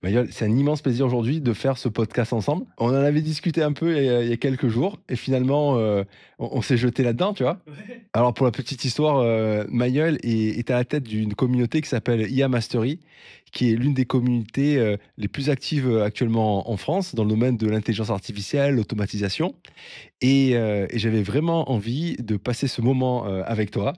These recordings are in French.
Mayol, c'est un immense plaisir aujourd'hui de faire ce podcast ensemble. On en avait discuté un peu il y a quelques jours et finalement, on s'est jeté là-dedans, tu vois? Ouais. Alors pour la petite histoire, Mayol est à la tête d'une communauté qui s'appelle IA Mastery, qui est l'une des communautés, les plus actives, actuellement en France dans le domaine de l'intelligence artificielle, l'automatisation et j'avais vraiment envie de passer ce moment, avec toi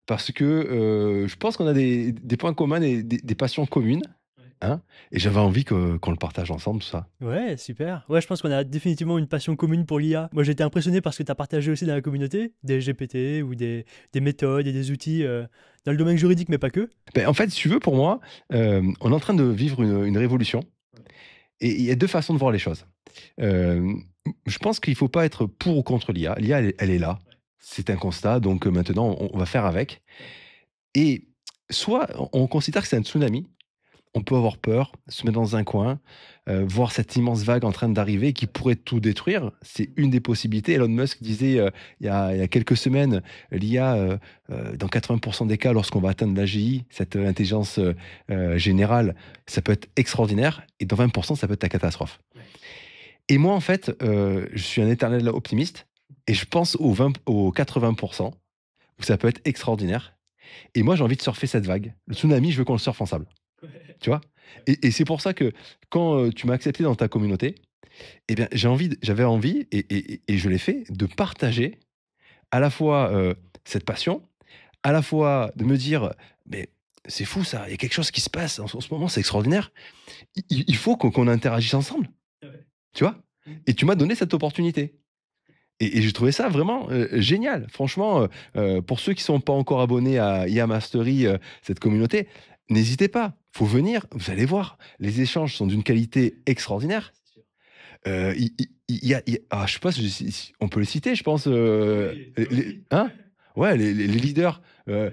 parce que, je pense qu'on a des points communs et des passions communes, Ouais. hein, et j'avais envie qu'on le partage ensemble tout ça. Ouais, super. Ouais, je pense qu'on a définitivement une passion commune pour l'IA. Moi, j'ai été impressionné par ce que tu as partagé aussi dans la communauté, des GPT ou des méthodes et des outils dans le domaine juridique, mais pas que. Beh, en fait, si tu veux, pour moi, on est en train de vivre une révolution Ouais. et il y a 2 façons de voir les choses. Je pense qu'il ne faut pas être pour ou contre l'IA. L'IA, elle est là. Ouais. C'est un constat, donc maintenant on va faire avec Ouais. et soit on considère que c'est un tsunami. On peut avoir peur, se mettre dans un coin, voir cette immense vague en train d'arriver qui pourrait tout détruire. C'est Mhm. une des possibilités. Elon Musk disait, il y a quelques semaines, l'IA, dans 80 des cas, lorsqu'on va atteindre l'AGI, cette, intelligence, générale, ça peut être extraordinaire et dans 20 ça peut être la catastrophe. Ouais. Et moi, en fait, je suis un éternel optimiste et je pense aux 80 où ça peut être extraordinaire et moi, j'ai envie de surfer cette vague. Le tsunami, je veux qu'on le surfe ensemble. Ouais. Tu vois? Ouais. Et c'est pour ça que quand, tu m'as accepté dans ta communauté, eh bien, j'avais envie et je l'ai fait, de partager à la fois, cette passion, à la fois de me dire: «Mais c'est fou ça, il y a quelque chose qui se passe en ce moment, c'est extraordinaire. Il faut qu'on interagisse ensemble», Ouais. tu vois? Mhm. Et tu m'as donné cette opportunité et j'ai trouvé ça vraiment, génial. Franchement, pour ceux qui ne sont pas encore abonnés à IA Mastery, cette communauté, n'hésitez pas, faut venir, vous allez voir, les échanges sont d'une qualité Ouais, extraordinaire. c'est sûr. Il y a je sais pas si on peut les citer, je pense, Oui, bah les oui. hein? Ouais, les leaders, Ouais.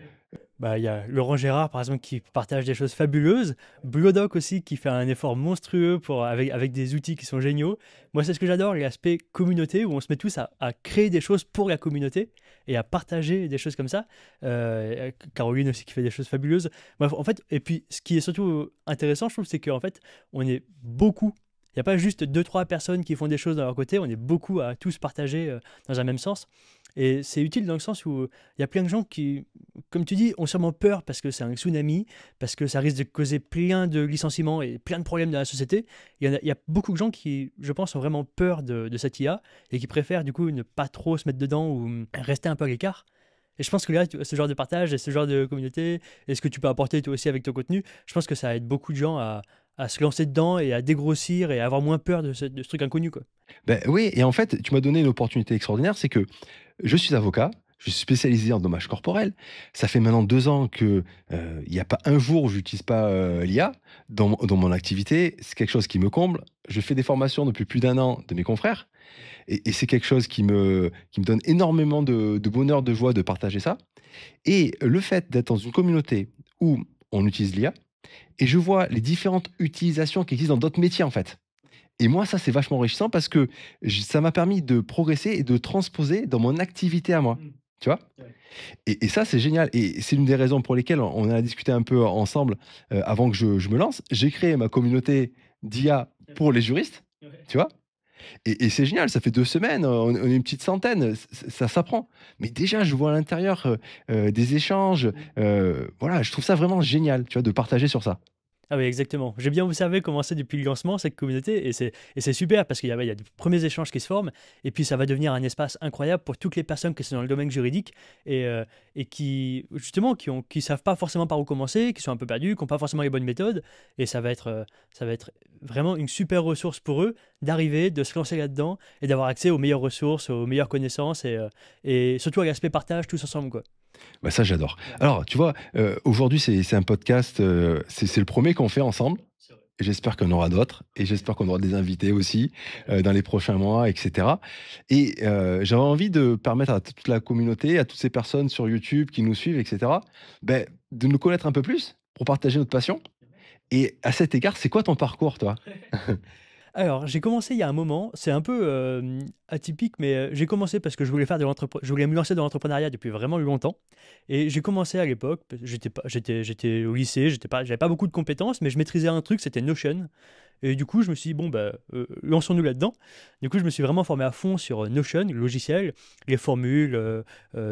Bah, il y a Laurent Gérard, par exemple, qui partage des choses fabuleuses. Blodoc aussi, qui fait un effort monstrueux avec des outils qui sont géniaux. Moi, c'est ce que j'adore, l'aspect communauté, où on se met tous à créer des choses pour la communauté et à partager des choses comme ça. Caroline aussi, qui fait des choses fabuleuses. Bref, en fait, et puis, ce qui est surtout intéressant, je trouve, c'est qu'en fait, on est beaucoup. Il n'y a pas juste deux, trois personnes qui font des choses de leur côté, on est beaucoup à tous partager dans un même sens. Et c'est utile dans le sens où il y a plein de gens qui, comme tu dis, ont sûrement peur parce que c'est un tsunami, parce que ça risque de causer plein de licenciements et plein de problèmes dans la société. Il y a beaucoup de gens qui, je pense, ont vraiment peur de cette IA et qui préfèrent du coup ne pas trop se mettre dedans ou rester un peu à l'écart. Et je pense que là, ce genre de partage et ce genre de communauté, et ce que tu peux apporter toi aussi avec ton contenu, je pense que ça aide beaucoup de gens à se lancer dedans et à dégrossir et à avoir moins peur de ce truc inconnu, quoi. beh, oui et en fait, tu m'as donné une opportunité extraordinaire, c'est que je suis avocat, je suis spécialisé en dommages corporels. Ça fait maintenant 2 ans que, il y a pas un jour où j'utilise pas, l'IA dans mon activité. C'est quelque chose qui me comble. Je fais des formations depuis plus d'un an de mes confrères et c'est quelque chose qui me donne énormément de bonheur, de joie de partager ça et le fait d'être dans une communauté où on utilise l'IA et je vois les différentes utilisations qui existent dans d'autres métiers, en fait. Et moi, ça, c'est vachement enrichissant parce que ça m'a permis de progresser et de transposer dans mon activité à moi. Mm. Tu vois? Ouais. Et ça, c'est génial. Et c'est une des raisons pour lesquelles on en a discuté un peu ensemble avant que je me lance. J'ai créé ma communauté d'IA Ouais. pour les juristes. Ouais. Tu vois? Et c'est génial, ça fait 2 semaines, on est une petite centaine, ça s'apprend. Mais déjà, je vois à l'intérieur des échanges. Mm. Voilà, je trouve ça vraiment génial, tu vois, de partager sur ça. Ah oui, exactement. J'ai bien observé comment c'est depuis le lancement, cette communauté, et c'est super parce qu'il y a des premiers échanges qui se forment, et puis ça va devenir un espace incroyable pour toutes les personnes qui sont dans le domaine juridique et qui, justement, qui savent pas forcément par où commencer, qui sont un peu perdus, qui n'ont pas forcément les bonnes méthodes, et ça va être vraiment une super ressource pour eux d'arriver, de se lancer là-dedans et d'avoir accès aux meilleures ressources, aux meilleures connaissances et surtout à l'aspect partage tous ensemble, quoi. Bah, ça, j'adore. Ouais, Alors, tu vois, aujourd'hui, c'est un podcast, c'est le premier qu'on fait ensemble. c'est vrai. J'espère qu'il y en aura d'autres et j'espère qu'on aura des invités aussi, Ouais. dans les prochains mois et cetera et j'avais envie de permettre à toute la communauté, à toutes ces personnes sur YouTube qui nous suivent et cetera, beh, de nous connaître un peu plus pour partager notre passion et à cet égard, c'est quoi ton parcours, toi? Alors, j'ai commencé il y a un moment, c'est un peu atypique, mais j'ai commencé parce que je voulais me lancer dans l'entrepreneuriat depuis vraiment longtemps. Et j'ai commencé à l'époque, j'étais au lycée, j'avais pas beaucoup de compétences, mais je maîtrisais un truc, c'était Notion. Et du coup, je me suis dit, bon, bah, lançons-nous là-dedans. Du coup, je me suis vraiment formé à fond sur Notion, le logiciel, les formules,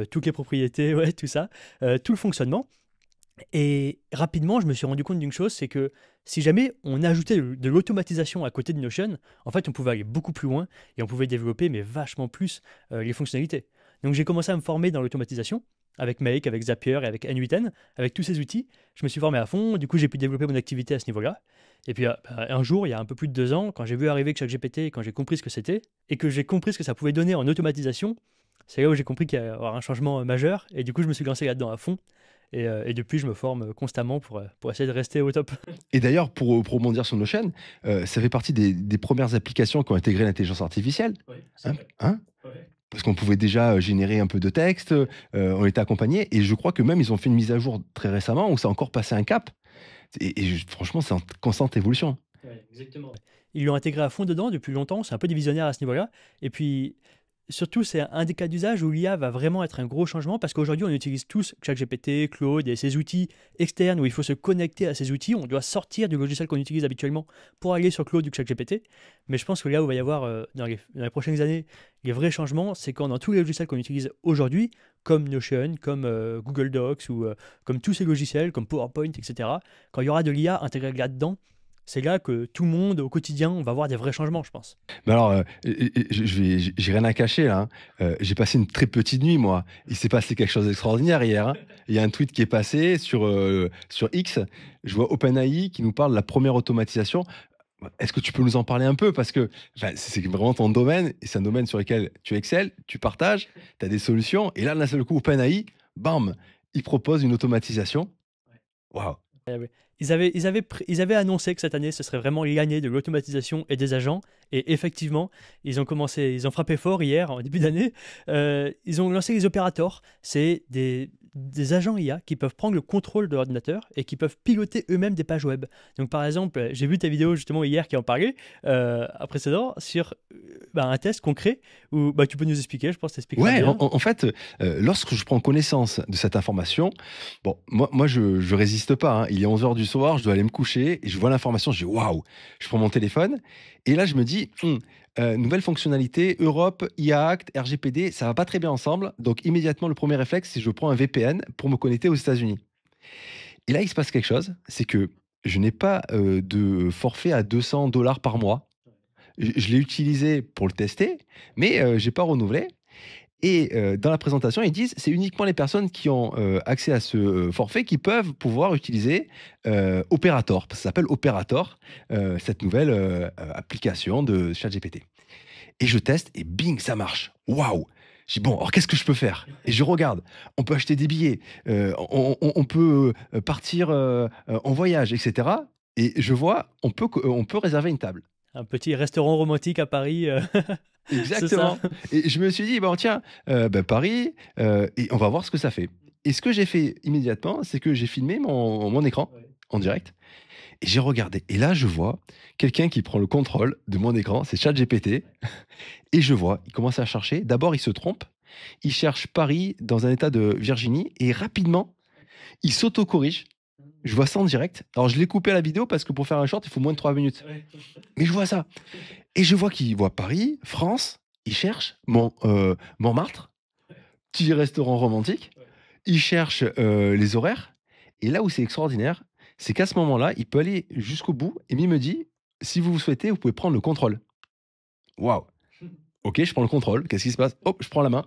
toutes les propriétés, ouais, tout ça, tout le fonctionnement. Et rapidement, je me suis rendu compte d'une chose, c'est que si jamais on ajoutait de l'automatisation à côté de Notion, en fait, on pouvait aller beaucoup plus loin et on pouvait développer, mais vachement plus, les fonctionnalités. Donc, j'ai commencé à me former dans l'automatisation avec Make, avec Zapier et avec N8N, avec tous ces outils. Je me suis formé à fond, du coup, j'ai pu développer mon activité à ce niveau-là. Et puis, bah, un jour, il y a un peu plus de 2 ans, quand j'ai vu arriver ChatGPT et quand j'ai compris ce que c'était, et que j'ai compris ce que ça pouvait donner en automatisation, c'est là où j'ai compris qu'il y allait y avoir un changement majeur. Et du coup, je me suis lancé là-dedans à fond. Et depuis, je me forme constamment pour essayer de rester au top. Et d'ailleurs, pour rebondir sur Notion, ça fait partie des premières applications qui ont intégré l'intelligence artificielle. Oui, c'est Hein, vrai. hein, Ouais. parce qu'on pouvait déjà générer un peu de texte, on était accompagné. Et je crois que même ils ont fait une mise à jour très récemment où ça a encore passé un cap. Franchement, c'est en constante évolution. Ouais, exactement. Ils l'ont intégré à fond dedans depuis longtemps, c'est un peu des visionnaires à ce niveau-là. Et puis, surtout, c'est un des cas d'usage où l'IA va vraiment être un gros changement parce qu'aujourd'hui, on utilise tous ChatGPT, Claude et ces outils externes où il faut se connecter à ces outils. On doit sortir du logiciel qu'on utilise habituellement pour aller sur Claude ou ChatGPT. Mais je pense que là où il va y avoir, dans les prochaines années, les vrais changements, c'est quand dans tous les logiciels qu'on utilise aujourd'hui, comme Notion, comme Google Docs ou comme tous ces logiciels, comme PowerPoint, etc., quand il y aura de l'IA intégrée là-dedans, c'est là que tout le monde, au quotidien, on va voir des vrais changements, je pense. Mais alors, j'ai rien à cacher là, hein. J'ai passé une très petite nuit, moi. Il s'est passé quelque chose d'extraordinaire hier, hein. Il y a un tweet qui est passé sur X. Je vois OpenAI qui nous parle de la première automatisation. Est-ce que tu peux nous en parler un peu? Parce que enfin, c'est vraiment ton domaine, et c'est un domaine sur lequel tu excelles, tu partages, tu as des solutions. Et là, d'un seul coup, OpenAI, bam, il propose une automatisation. Waouh! Eh oui. Ils avaient annoncé que cette année, ce serait vraiment l'année de l'automatisation et des agents. Et effectivement, ils ont frappé fort hier, en début d'année. Ils ont lancé les opérators. C'est des agents IA qui peuvent prendre le contrôle de l'ordinateur et qui peuvent piloter eux-mêmes des pages web. Donc, par exemple, j'ai vu ta vidéo justement hier qui en parlait, à précédent, sur bah, un test concret où bah, tu peux nous expliquer, je pense que tu expliqueras Ouais, bien. en fait, lorsque je prends connaissance de cette information, bon, moi je résiste pas, hein. Il est 11 heures du soir, je dois aller me coucher et je vois l'information, je dis: «Waouh!» Je prends mon téléphone et là je me dis: nouvelle fonctionnalité, Europe, IA Act, RGPD, ça va pas très bien ensemble». Donc immédiatement, le premier réflexe, c'est je prends un VPN pour me connecter aux États-Unis. Et là, il se passe quelque chose, c'est que je n'ai pas, de forfait à 200 $ par mois. Je l'ai utilisé pour le tester, mais j'ai pas renouvelé. Et dans la présentation, ils disent: «C'est uniquement les personnes qui ont, accès à ce, forfait qui peuvent pouvoir utiliser, Operator». Ça s'appelle Operator, cette nouvelle, application de ChatGPT. Et je teste et bing, ça marche. Waouh! Je dis: «Bon, alors qu'est-ce que je peux faire?» Et je regarde. On peut acheter des billets, on peut, partir, en voyage et cetera, et je vois, on peut réserver une table. Un petit restaurant romantique à Paris, c'est ça. Exactement, et je me suis dit: «Bon tiens, bah, Paris, et on va voir ce que ça fait». Et ce que j'ai fait immédiatement, c'est que j'ai filmé mon écran Ouais. en direct et j'ai regardé, et là je vois quelqu'un qui prend le contrôle de mon écran, c'est ChatGPT, et je vois, il commence à chercher. D'abord, il se trompe, il cherche Paris dans un état de Virginie et rapidement, il s'auto-corrige. Je vois ça en direct. Alors je l'ai coupé à la vidéo parce que pour faire un short, il faut moins de 3 minutes. Ouais. Mais je vois ça. Et je vois qu'il voit Paris, France, il cherche Montmartre, petit restaurant romantique, Ouais. il cherche, les horaires, et là où c'est extraordinaire, c'est qu'à ce moment-là, il peut aller jusqu'au bout et il me dit: «Si vous souhaitez, vous pouvez prendre le contrôle». Waouh! OK, je prends le contrôle, qu'est-ce qui se passe? Hop, je prends la main,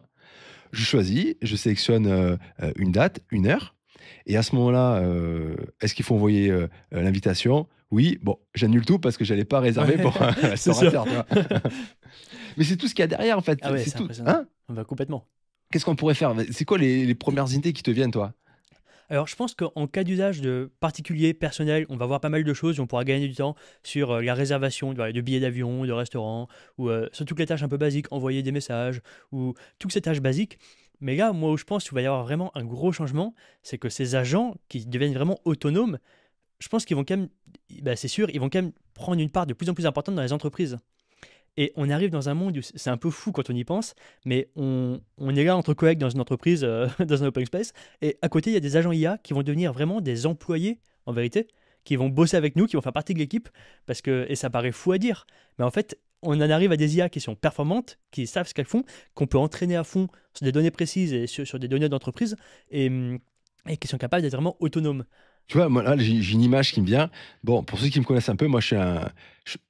je choisis, je sélectionne, une date, une heure, et à ce moment-là, est-ce qu'il faut envoyer, l'invitation? Oui, bon, j'annule tout parce que j'allais pas réserver Ouais, pour un c'est sûr. restaurateur, tu vois? Mais c'est tout ce qu'il y a derrière, en fait, Ah ouais, c'est c'est tout, impressionnant. hein? Bah, complètement. Qu'est-ce qu'on pourrait faire? C'est quoi les 1ères idées qui te viennent, toi? Alors, je pense qu'en cas d'usage de particulier, personnel, on va voir pas mal de choses et on pourra gagner du temps sur la réservation de billets d'avion, de restaurants, ou sur toutes les tâches un peu basiques, envoyer des messages, ou toutes ces tâches basiques. Mais là, moi, où je pense qu'il va y avoir vraiment un gros changement, c'est que ces agents qui deviennent vraiment autonomes, je pense qu'ils vont quand même, bah, c'est sûr, ils vont quand même prendre une part de plus en plus importante dans les entreprises. Et on arrive dans un monde où c'est un peu fou quand on y pense, mais on est là entre collègues dans une entreprise, dans un open space, et à côté, il y a des agents IA qui vont devenir vraiment des employés, en vérité, qui vont bosser avec nous, qui vont faire partie de l'équipe, parce que, et ça paraît fou à dire, mais en fait, on en arrive à des IA qui sont performantes, qui savent ce qu'elles font, qu'on peut entraîner à fond sur des données précises et sur des données d'entreprise, et qui sont capables d'être vraiment autonomes. Tu vois, moi, là, j'ai une image qui me vient. Bon, pour ceux qui me connaissent un peu, moi, je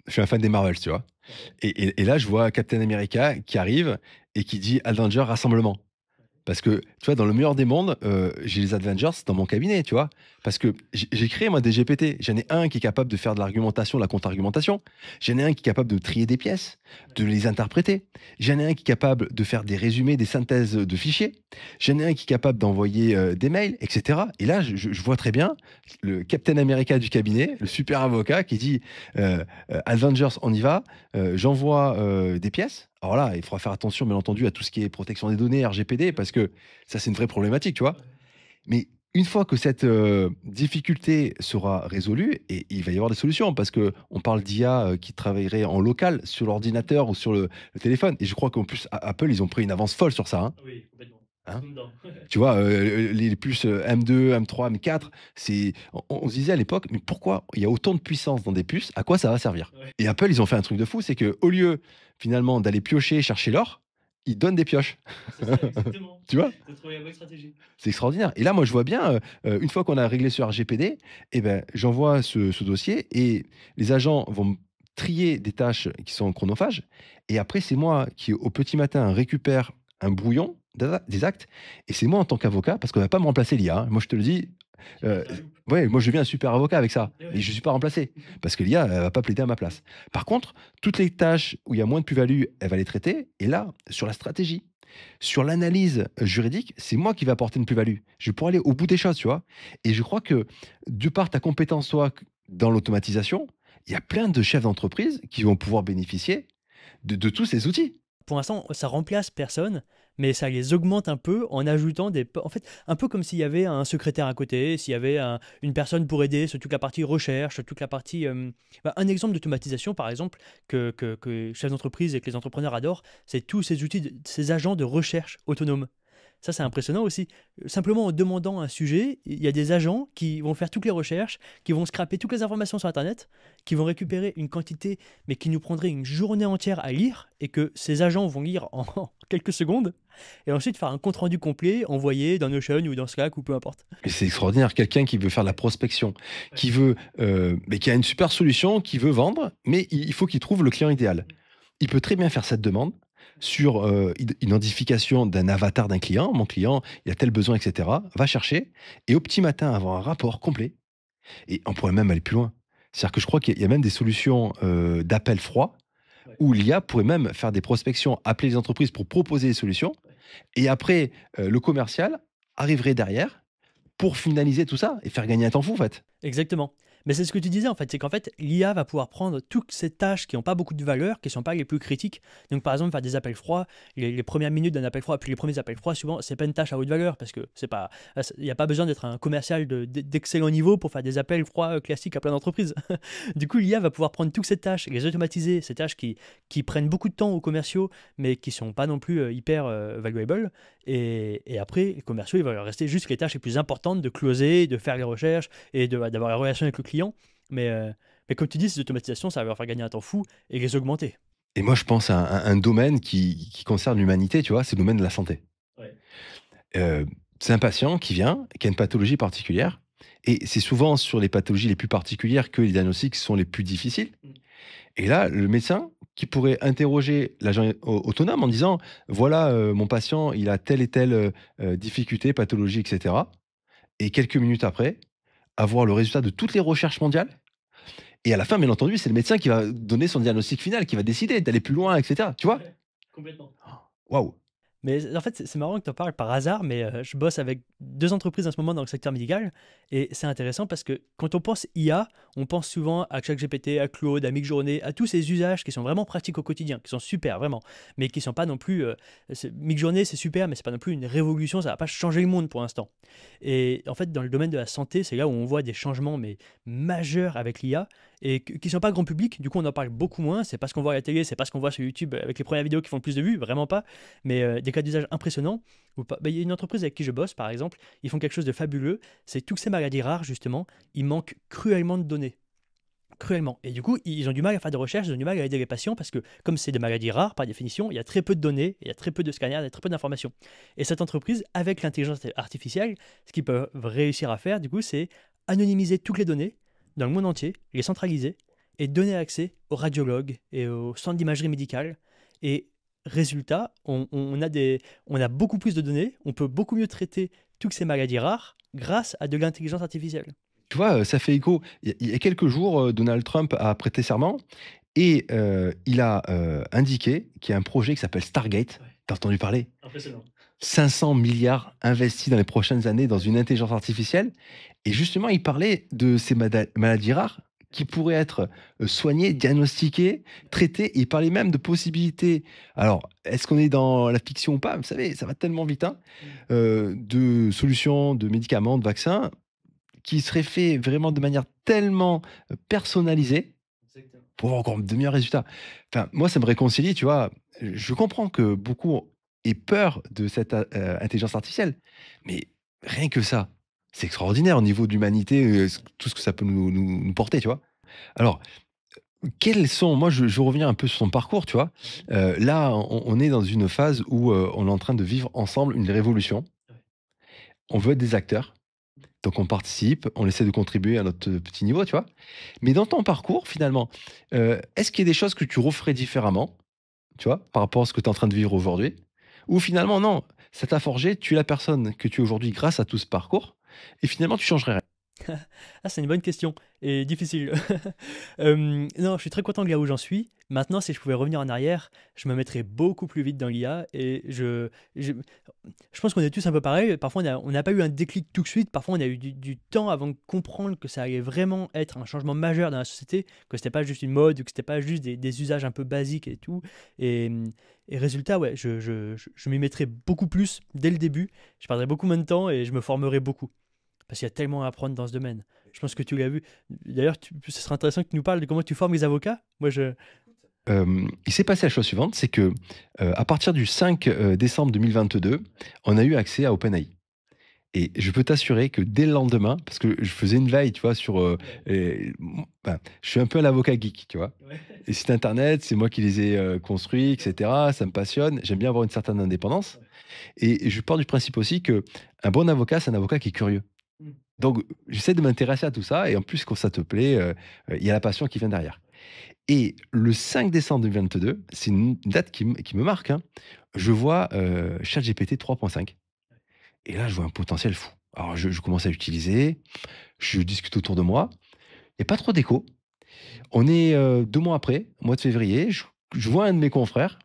suis un fan des Marvels, tu vois. Ouais. Et là, je vois Captain America qui arrive et qui dit Avenger Rassemblement. Parce que, tu vois, dans le meilleur des mondes, j'ai les Avengers dans mon cabinet, tu vois. Parce que j'ai créé, moi, des GPT. J'en ai un qui est capable de faire de l'argumentation, de la contre-argumentation. J'en ai un qui est capable de trier des pièces, de les interpréter. J'en ai un qui est capable de faire des résumés, des synthèses de fichiers. J'en ai un qui est capable d'envoyer des mails, etc. Et là, je vois très bien le Captain America du cabinet, le super avocat qui dit Avengers, on y va. J'envoie des pièces. Alors là, il faudra faire attention, bien entendu, à tout ce qui est protection des données, RGPD, parce que ça, c'est une vraie problématique, tu vois. Mais une fois que cette difficulté sera résolue, et il va y avoir des solutions, parce que on parle d'IA qui travaillerait en local sur l'ordinateur ou sur le téléphone. Et je crois qu'en plus, Apple, ils ont pris une avance folle sur ça, hein. Oui, complètement. Ils Hein. sont dedans. Tu vois, les puces M2, M3, M4, on se disait à l'époque, mais pourquoi il y a autant de puissance dans des puces? À quoi ça va servir? Ouais, Et Apple, ils ont fait un truc de fou, c'est que au lieu finalement d'aller piocher, chercher l'or, ils donnent des pioches. c'est ça, exactement. Tu vois? Tu as trouvé la bonne stratégie. C'est extraordinaire. Et là, moi, je vois bien, une fois qu'on a réglé ce RGPD, eh ben, j'envoie ce dossier et les agents vont me trier des tâches qui sont chronophages. Et après, c'est moi qui, au petit matin, récupère un brouillon des actes. Et c'est moi, en tant qu'avocat, parce qu'on ne va pas me remplacer l'IA, hein. Moi, je te le dis, Tu passes euh, la loupe. ouais, moi, je deviens un super avocat avec ça. Eh Mais ouais. je ne suis pas remplacé. Parce que l'IA, elle ne va pas plaider à ma place. Par contre, toutes les tâches où il y a moins de plus-value, elle va les traiter. Et là, sur la stratégie, sur l'analyse juridique, c'est moi qui vais apporter une plus-value. Je vais pouvoir aller au bout des choses, tu vois. Et je crois que, de par ta compétence, toi, dans l'automatisation, il y a plein de chefs d'entreprise qui vont pouvoir bénéficier de tous ces outils. Pour l'instant, ça remplace personne, mais ça les augmente un peu en ajoutant des. En fait, un peu comme s'il y avait un secrétaire à côté, s'il y avait une personne pour aider sur toute la partie recherche, sur toute la partie. Un exemple d'automatisation, par exemple, que les chefs d'entreprise et que les entrepreneurs adorent, c'est tous ces outils, ces agents de recherche autonomes. Ça, c'est impressionnant aussi. Simplement en demandant un sujet, il y a des agents qui vont faire toutes les recherches, qui vont scraper toutes les informations sur Internet, qui vont récupérer une quantité, mais qui nous prendrait une journée entière à lire, et que ces agents vont lire en quelques secondes, et ensuite faire un compte-rendu complet, envoyé dans Notion ou dans Slack ou peu importe. Et c'est extraordinaire. Quelqu'un qui veut faire de la prospection, Ouais. qui veut, mais qui a une super solution, qui veut vendre, mais il faut qu'il trouve le client idéal. Il peut très bien faire cette demande sur identification d'un avatar d'un client. Mon client, il a tel besoin, etc. Va chercher et au petit matin avoir un rapport complet. Et on pourrait même aller plus loin. C'est-à-dire que je crois qu'il y a même des solutions d'appel froid Ouais. où l'IA pourrait même faire des prospections, appeler les entreprises pour proposer des solutions. Ouais. Et après, le commercial arriverait derrière pour finaliser tout ça et faire gagner un temps fou, en fait. Exactement. Mais c'est ce que tu disais en fait, c'est qu'en fait, l'IA va pouvoir prendre toutes ces tâches qui n'ont pas beaucoup de valeur, qui ne sont pas les plus critiques. Donc par exemple, faire des appels froids, les premières minutes d'un appel froid, puis les premiers appels froids, souvent, c'est pas une tâche à haute valeur parce que c'est pas, il n'y a pas besoin d'être un commercial d'excellent niveau pour faire des appels froids classiques à plein d'entreprises. Du coup, l'IA va pouvoir prendre toutes ces tâches, les automatiser, ces tâches qui prennent beaucoup de temps aux commerciaux, mais qui sont pas non plus hyper valuable. Et après, les commerciaux, il va leur rester juste les tâches les plus importantes de closer, de faire les recherches et d'avoir la relation avec le client. Mais comme tu dis, ces automatisations, ça va leur faire gagner un temps fou et les augmenter. Et moi, je pense à un domaine qui concerne l'humanité, tu vois, c'est le domaine de la santé. Ouais. Euh, c'est un patient qui vient, qui a une pathologie particulière, et c'est souvent sur les pathologies les plus particulières que les diagnostics sont les plus difficiles. Mm. Et là, le médecin qui pourrait interroger l'agent autonome en disant, voilà, mon patient, il a telle et telle difficulté, pathologie, etc. Et quelques minutes après, avoir le résultat de toutes les recherches mondiales. Et à la fin, bien entendu, c'est le médecin qui va donner son diagnostic final, qui va décider d'aller plus loin, etc. Tu vois? Ouais, complètement. Waouh! Mais en fait, c'est marrant que tu en parles par hasard, mais je bosse avec 2 entreprises en ce moment dans le secteur médical et c'est intéressant parce que quand on pense IA, on pense souvent à ChatGPT, à Claude, à Midjourney, à tous ces usages qui sont vraiment pratiques au quotidien, qui sont super vraiment, mais qui sont pas non plus Midjourney c'est super mais c'est pas non plus une révolution, ça va pas changer le monde pour l'instant. Et en fait dans le domaine de la santé, c'est là où on voit des changements mais majeurs avec l'IA et qui sont pas grand public, du coup on en parle beaucoup moins, c'est pas ce qu'on voit à la télé, c'est pas ce qu'on voit sur YouTube avec les premières vidéos qui font le plus de vues, vraiment pas, mais des cas d'usage impressionnants. Il y a une entreprise avec qui je bosse, par exemple, ils font quelque chose de fabuleux, c'est toutes ces maladies rares, justement, il manque cruellement de données. Cruellement. Et du coup, ils ont du mal à faire des recherches, ils ont du mal à aider les patients parce que, comme c'est des maladies rares, par définition, il y a très peu de données, il y a très peu de scanners, il y a très peu d'informations. Et cette entreprise, avec l'intelligence artificielle, ce qu'ils peuvent réussir à faire, du coup, c'est anonymiser toutes les données dans le monde entier, les centraliser et donner accès aux radiologues et aux centres d'imagerie médicale. Et résultat, on a beaucoup plus de données, on peut beaucoup mieux traiter toutes ces maladies rares grâce à de l'intelligence artificielle. Tu vois, ça fait écho. Il y a quelques jours, Donald Trump a prêté serment et il a indiqué qu'il y a un projet qui s'appelle Stargate. Ouais. T'as entendu parler? Impressionnant. 500 milliards investis dans les prochaines années dans une intelligence artificielle. Et justement, il parlait de ces maladies rares qui pourraient être soignées, diagnostiquées, traitées. Et il parlait même de possibilités. Alors, est-ce qu'on est dans la fiction ou pas? Vous savez, ça va tellement vite, hein, de solutions, de médicaments, de vaccins qui seraient faits vraiment de manière tellement personnalisée Exactement. pour avoir encore de meilleurs résultats. Enfin, moi, ça me réconcilie, tu vois. Je comprends que beaucoup aient peur de cette intelligence artificielle, mais rien que ça, c'est extraordinaire au niveau de l'humanité, tout ce que ça peut nous porter, tu vois. Alors, quels sont, moi, je reviens un peu sur son parcours, tu vois. Mhm. Là, on est dans une phase où on est en train de vivre ensemble une révolution. Ouais. On veut être des acteurs. Donc on participe, on essaie de contribuer à notre petit niveau, tu vois. Mais dans ton parcours, finalement, est-ce qu'il y a des choses que tu referais différemment, tu vois, par rapport à ce que tu es en train de vivre aujourd'hui? Ou finalement, non, ça t'a forgé, tu es la personne que tu es aujourd'hui grâce à tout ce parcours, et finalement, tu changerais rien. Ah, c'est une bonne question et difficile. Non, je suis très content de là où j'en suis. Maintenant, si je pouvais revenir en arrière, je me mettrais beaucoup plus vite dans l'IA et je pense qu'on est tous un peu pareil. Parfois, on n'a pas eu un déclic tout de suite. Parfois, on a eu du temps avant de comprendre que ça allait vraiment être un changement majeur dans la société, que c'était pas juste une mode ou que c'était pas juste des usages un peu basiques et tout. Et, et résultat, ouais, je m'y mettrais beaucoup plus dès le début. Je perdrais beaucoup moins de temps et je me formerais beaucoup. Parce qu'il y a tellement à apprendre dans ce domaine. Je pense que tu l'as vu. D'ailleurs, ce serait intéressant que tu nous parles de comment tu formes les avocats. Moi, je. Il s'est passé la chose suivante, c'est que à partir du 5 décembre 2022, on a eu accès à OpenAI. Et je peux t'assurer que dès le lendemain, parce que je faisais une veille, tu vois, sur. Ouais. Je suis un peu un avocat geek, tu vois. Ouais. Les sites internet, c'est moi qui les ai construits, etc. Ça me passionne. J'aime bien avoir une certaine indépendance. Ouais. Et je pars du principe aussi que un bon avocat, c'est un avocat qui est curieux. Mm. Donc, j'essaie de m'intéresser à tout ça. Et en plus, quand ça te plaît, il y a la passion qui vient derrière. Et le 5 décembre 2022, c'est une date qui me marque, hein. Je vois ChatGPT 3.5. Et là, je vois un potentiel fou. Alors, je commence à l'utiliser, je discute autour de moi. Il n'y a pas trop d'écho. On est 2 mois après, au mois de février, je vois un de mes confrères,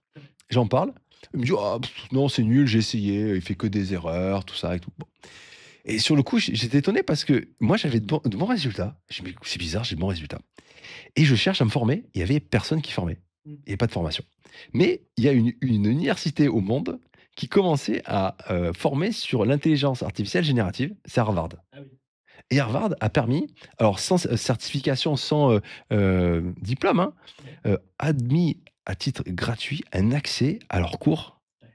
j'en parle. Il me dit: «Ah, non, c'est nul, j'ai essayé, il fait que des erreurs, tout ça et tout». Bon. Et sur le coup, j'étais étonné parce que moi, j'avais de bons résultats. Je me dis: «C'est bizarre, j'ai de bons résultats». Et je cherche à me former, il y avait personne qui formait. Mm. Il y avait pas de formation. Mais il y a une université au monde qui commençait à former sur l'intelligence artificielle générative, c'est Harvard. Ah oui. Et Harvard a permis, alors sans certification, sans diplôme, hein, Ouais. admis à titre gratuit un accès à leurs cours. Ouais.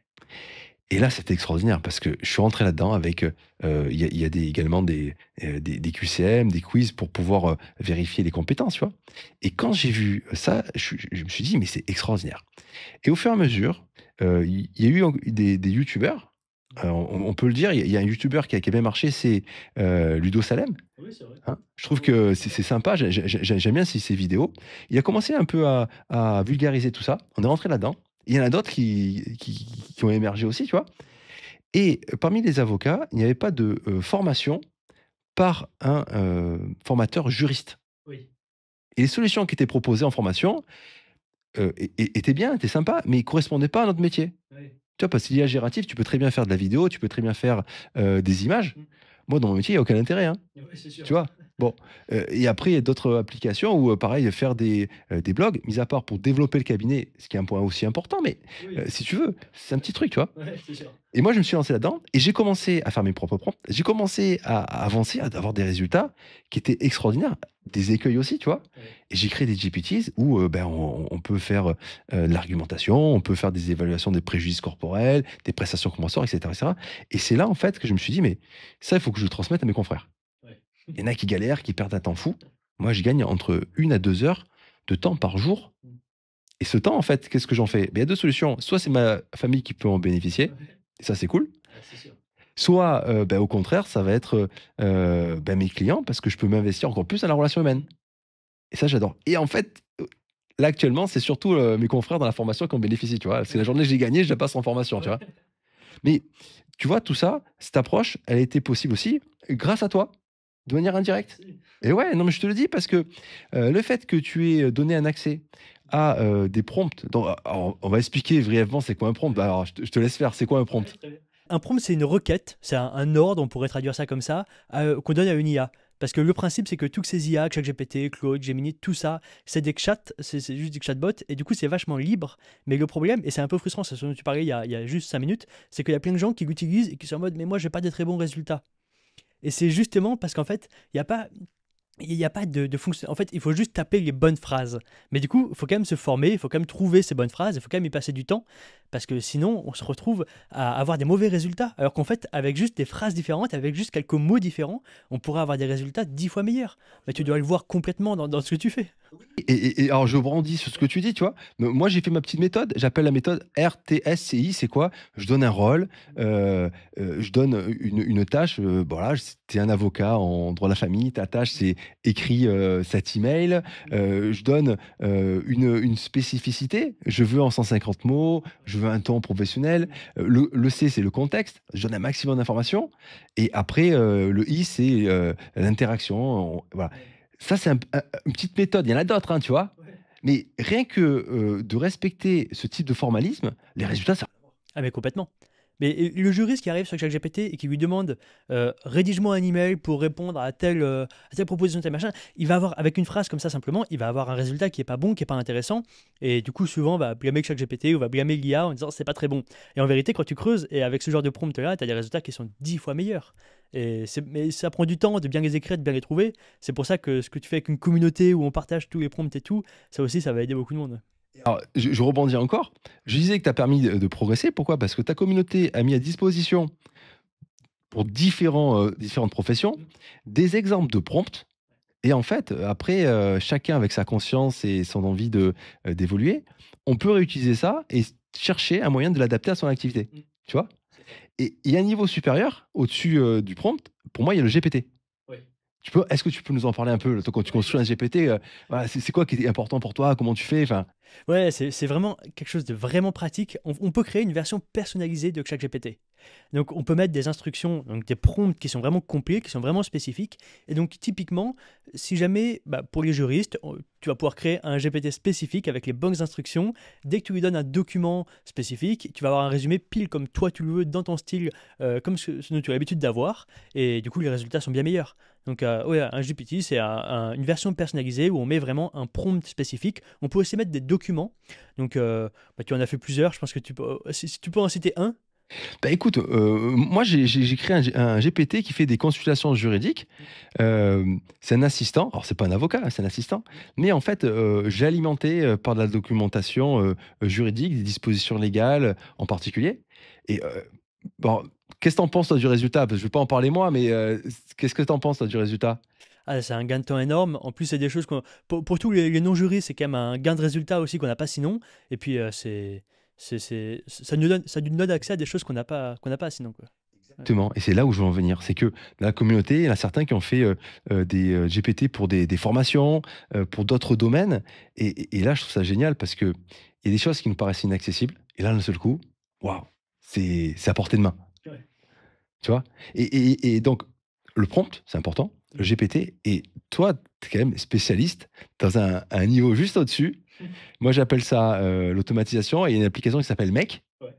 Et là, c'était extraordinaire parce que je suis rentré là-dedans avec, il y a également des QCM, des quiz pour pouvoir vérifier les compétences, tu vois. Et quand j'ai vu ça, je me suis dit, mais c'est extraordinaire. Et au fur et à mesure, il y a eu des youtubeurs, on peut le dire, il y a un youtubeur qui a bien marché, c'est Ludo Salem. Oui, c'est vrai. Hein. Je trouve que c'est sympa, j'aime bien ces vidéos. Il a commencé un peu à vulgariser tout ça. On est rentré là-dedans. Il y en a d'autres qui ont émergé aussi, tu vois. Et parmi les avocats, il n'y avait pas de formation par un formateur juriste. Oui. Et les solutions qui étaient proposées en formation étaient bien, étaient sympas, mais ils ne correspondaient pas à notre métier. Oui. Tu vois, parce que l'IA générative, tu peux très bien faire de la vidéo, tu peux très bien faire des images. Mm. Moi, dans mon métier, il n'y a aucun intérêt, hein. Ouais, c'est sûr. Tu vois? Bon, et après, il y a d'autres applications où, pareil, faire des blogs, mis à part pour développer le cabinet, ce qui est un point aussi important, mais Oui, si tu veux, c'est un petit truc, tu vois? ouais, c'est sûr. Et moi, je me suis lancé là-dedans et j'ai commencé à faire mes propres prompts. J'ai commencé à avancer, à avoir des résultats qui étaient extraordinaires, des écueils aussi, tu vois? Ouais. Et j'ai créé des GPTs où, ben, on peut faire, de l'argumentation, on peut faire des évaluations des préjudices corporels, des prestations compensatoires, et cetera, et cetera. Et c'est là, en fait, que je me suis dit: «Mais ça, il faut que je le transmette à mes confrères». Ouais. Il y en a qui galèrent, qui perdent un temps fou. Moi, je gagne entre 1 à 2 heures de temps par jour. Mm. Et ce temps, en fait, qu'est-ce que j'en fais? Ben, il y a 2 solutions. Soit c'est ma famille qui peut en bénéficier, Ouais. et ça, c'est cool. Ouais, c'est sûr. Soit, ben, au contraire, ça va être, ben, mes clients parce que je peux m'investir encore plus dans la relation humaine. Et ça, j'adore. Et en fait, là, actuellement, c'est surtout, mes confrères dans la formation qui en bénéficient, tu vois? C'est la journée que j'ai gagnée, je la passe en formation, tu vois? Ouais. Mais tu vois, tout ça, cette approche, elle a été possible aussi grâce à toi, de manière indirecte. Merci. Et ouais, non, mais je te le dis parce que, le fait que tu aies donné un accès à, des prompts donc alors, on va expliquer brièvement c'est quoi un prompt. Bah, alors je te laisse faire, c'est quoi un Ouais, prompt? très bien. Un prompt, c'est une requête, c'est un ordre, on pourrait traduire ça comme ça, qu'on donne à une IA. Parce que le principe, c'est que toutes ces IA, ChatGPT, Claude, Gemini, tout ça, c'est des chats, c'est juste des chatbots, et du coup, c'est vachement libre. Mais le problème, et c'est un peu frustrant, c'est ce dont tu parlais il y a juste 5 minutes, c'est qu'il y a plein de gens qui l'utilisent et qui sont en mode, mais moi, j'ai pas des très bons résultats. Et c'est justement parce qu'en fait, il n'y a pas de fonction. En fait, il faut juste taper les bonnes phrases. Mais du coup, il faut quand même se former, il faut quand même trouver ces bonnes phrases, il faut quand même y passer du temps, parce que sinon, on se retrouve à avoir des mauvais résultats. Alors qu'en fait, avec juste des phrases différentes, avec juste quelques mots différents, on pourrait avoir des résultats 10 fois meilleurs. Mais tu dois le voir complètement dans ce que tu fais. Et alors je brandis sur ce que tu dis, tu vois? Moi, j'ai fait ma petite méthode, j'appelle la méthode RTSCI. C'est quoi? Je donne un rôle, je donne une tâche, voilà, tu es un avocat en droit de la famille, ta tâche, c'est écris, cet email. Je donne, une spécificité, je veux en 150 mots, je veux un ton professionnel. Le C, c'est le contexte, je donne un maximum d'informations. Et après, le I, c'est, l'interaction, voilà. Ça, c'est une petite méthode. Il y en a d'autres, hein, tu vois? Ouais. Mais rien que, de respecter ce type de formalisme, les résultats, ça Ah mais complètement. Mais le juriste qui arrive sur ChatGPT et qui lui demande rédige-moi un email pour répondre à telle proposition, tel machin, il va avoir, avec une phrase comme ça simplement, il va avoir un résultat qui est pas bon, qui est pas intéressant, et du coup souvent va blâmer ChatGPT ou va blâmer l'IA en disant c'est pas très bon. Et en vérité, quand tu creuses, et avec ce genre de prompt là, tu as des résultats qui sont 10 fois meilleurs. Mais ça prend du temps de bien les écrire, de bien les trouver. C'est pour ça que ce que tu fais avec une communauté où on partage tous les prompts et tout, ça aussi ça va aider beaucoup de monde. alors, je rebondis encore. Je disais que tu as permis de progresser. Pourquoi? Parce que ta communauté a mis à disposition, pour différentes professions, des exemples de prompts. Et en fait, après, chacun avec sa conscience et son envie d'évoluer, on peut réutiliser ça et chercher un moyen de l'adapter à son activité. Mm. Tu vois? C'est ça. Et un niveau supérieur, au-dessus, du prompt, pour moi, il y a le GPT. Oui. Est-ce que tu peux nous en parler un peu, toi, quand tu Oui, bien construis un sûr. GPT, voilà, c'est quoi qui est important pour toi? Comment tu fais? Enfin, Ouais, c'est vraiment quelque chose de vraiment pratique. On peut créer une version personnalisée de ChatGPT. Donc, on peut mettre des instructions, donc des prompts qui sont vraiment complets, qui sont vraiment spécifiques. Et donc, typiquement, si jamais, bah, pour les juristes, tu vas pouvoir créer un GPT spécifique avec les bonnes instructions. Dès que tu lui donnes un document spécifique, tu vas avoir un résumé pile comme toi tu le veux, dans ton style, comme ce dont tu as l'habitude d'avoir. Et du coup, les résultats sont bien meilleurs. Donc, ouais, un GPT, c'est une version personnalisée où on met vraiment un prompt spécifique. On peut aussi mettre des documents. Donc, bah, tu en as fait plusieurs. Je pense que si tu peux en citer un. bah, écoute, moi, j'ai créé un GPT qui fait des consultations juridiques. C'est un assistant, alors c'est pas un avocat, hein, c'est un assistant, mais en fait, j'ai alimenté, par de la documentation, juridique, des dispositions légales, en particulier. Et bon, qu'est-ce que tu en penses, toi, du résultat? Parce que je vais pas en parler moi, mais qu'est-ce que tu en penses, toi, du résultat? Ah, c'est un gain de temps énorme. En plus, c'est des choses pour tous les non-jurys, c'est quand même un gain de résultat aussi qu'on n'a pas sinon. Et puis, ça nous donne accès à des choses qu'on n'a pas sinon, quoi. Ouais. Exactement, et c'est là où je veux en venir. C'est que dans la communauté, il y en a certains qui ont fait, des, GPT pour des formations, pour d'autres domaines. Et là, je trouve ça génial parce qu'il y a des choses qui nous paraissent inaccessibles et là, d'un seul coup, waouh, c'est à portée de main, Ouais. tu vois? Et donc le prompt, c'est important, le Mhm. GPT. Et toi, tu es quand même spécialiste dans un niveau juste au-dessus. Moi, j'appelle ça, l'automatisation, et il y a une application qui s'appelle Make. Ouais.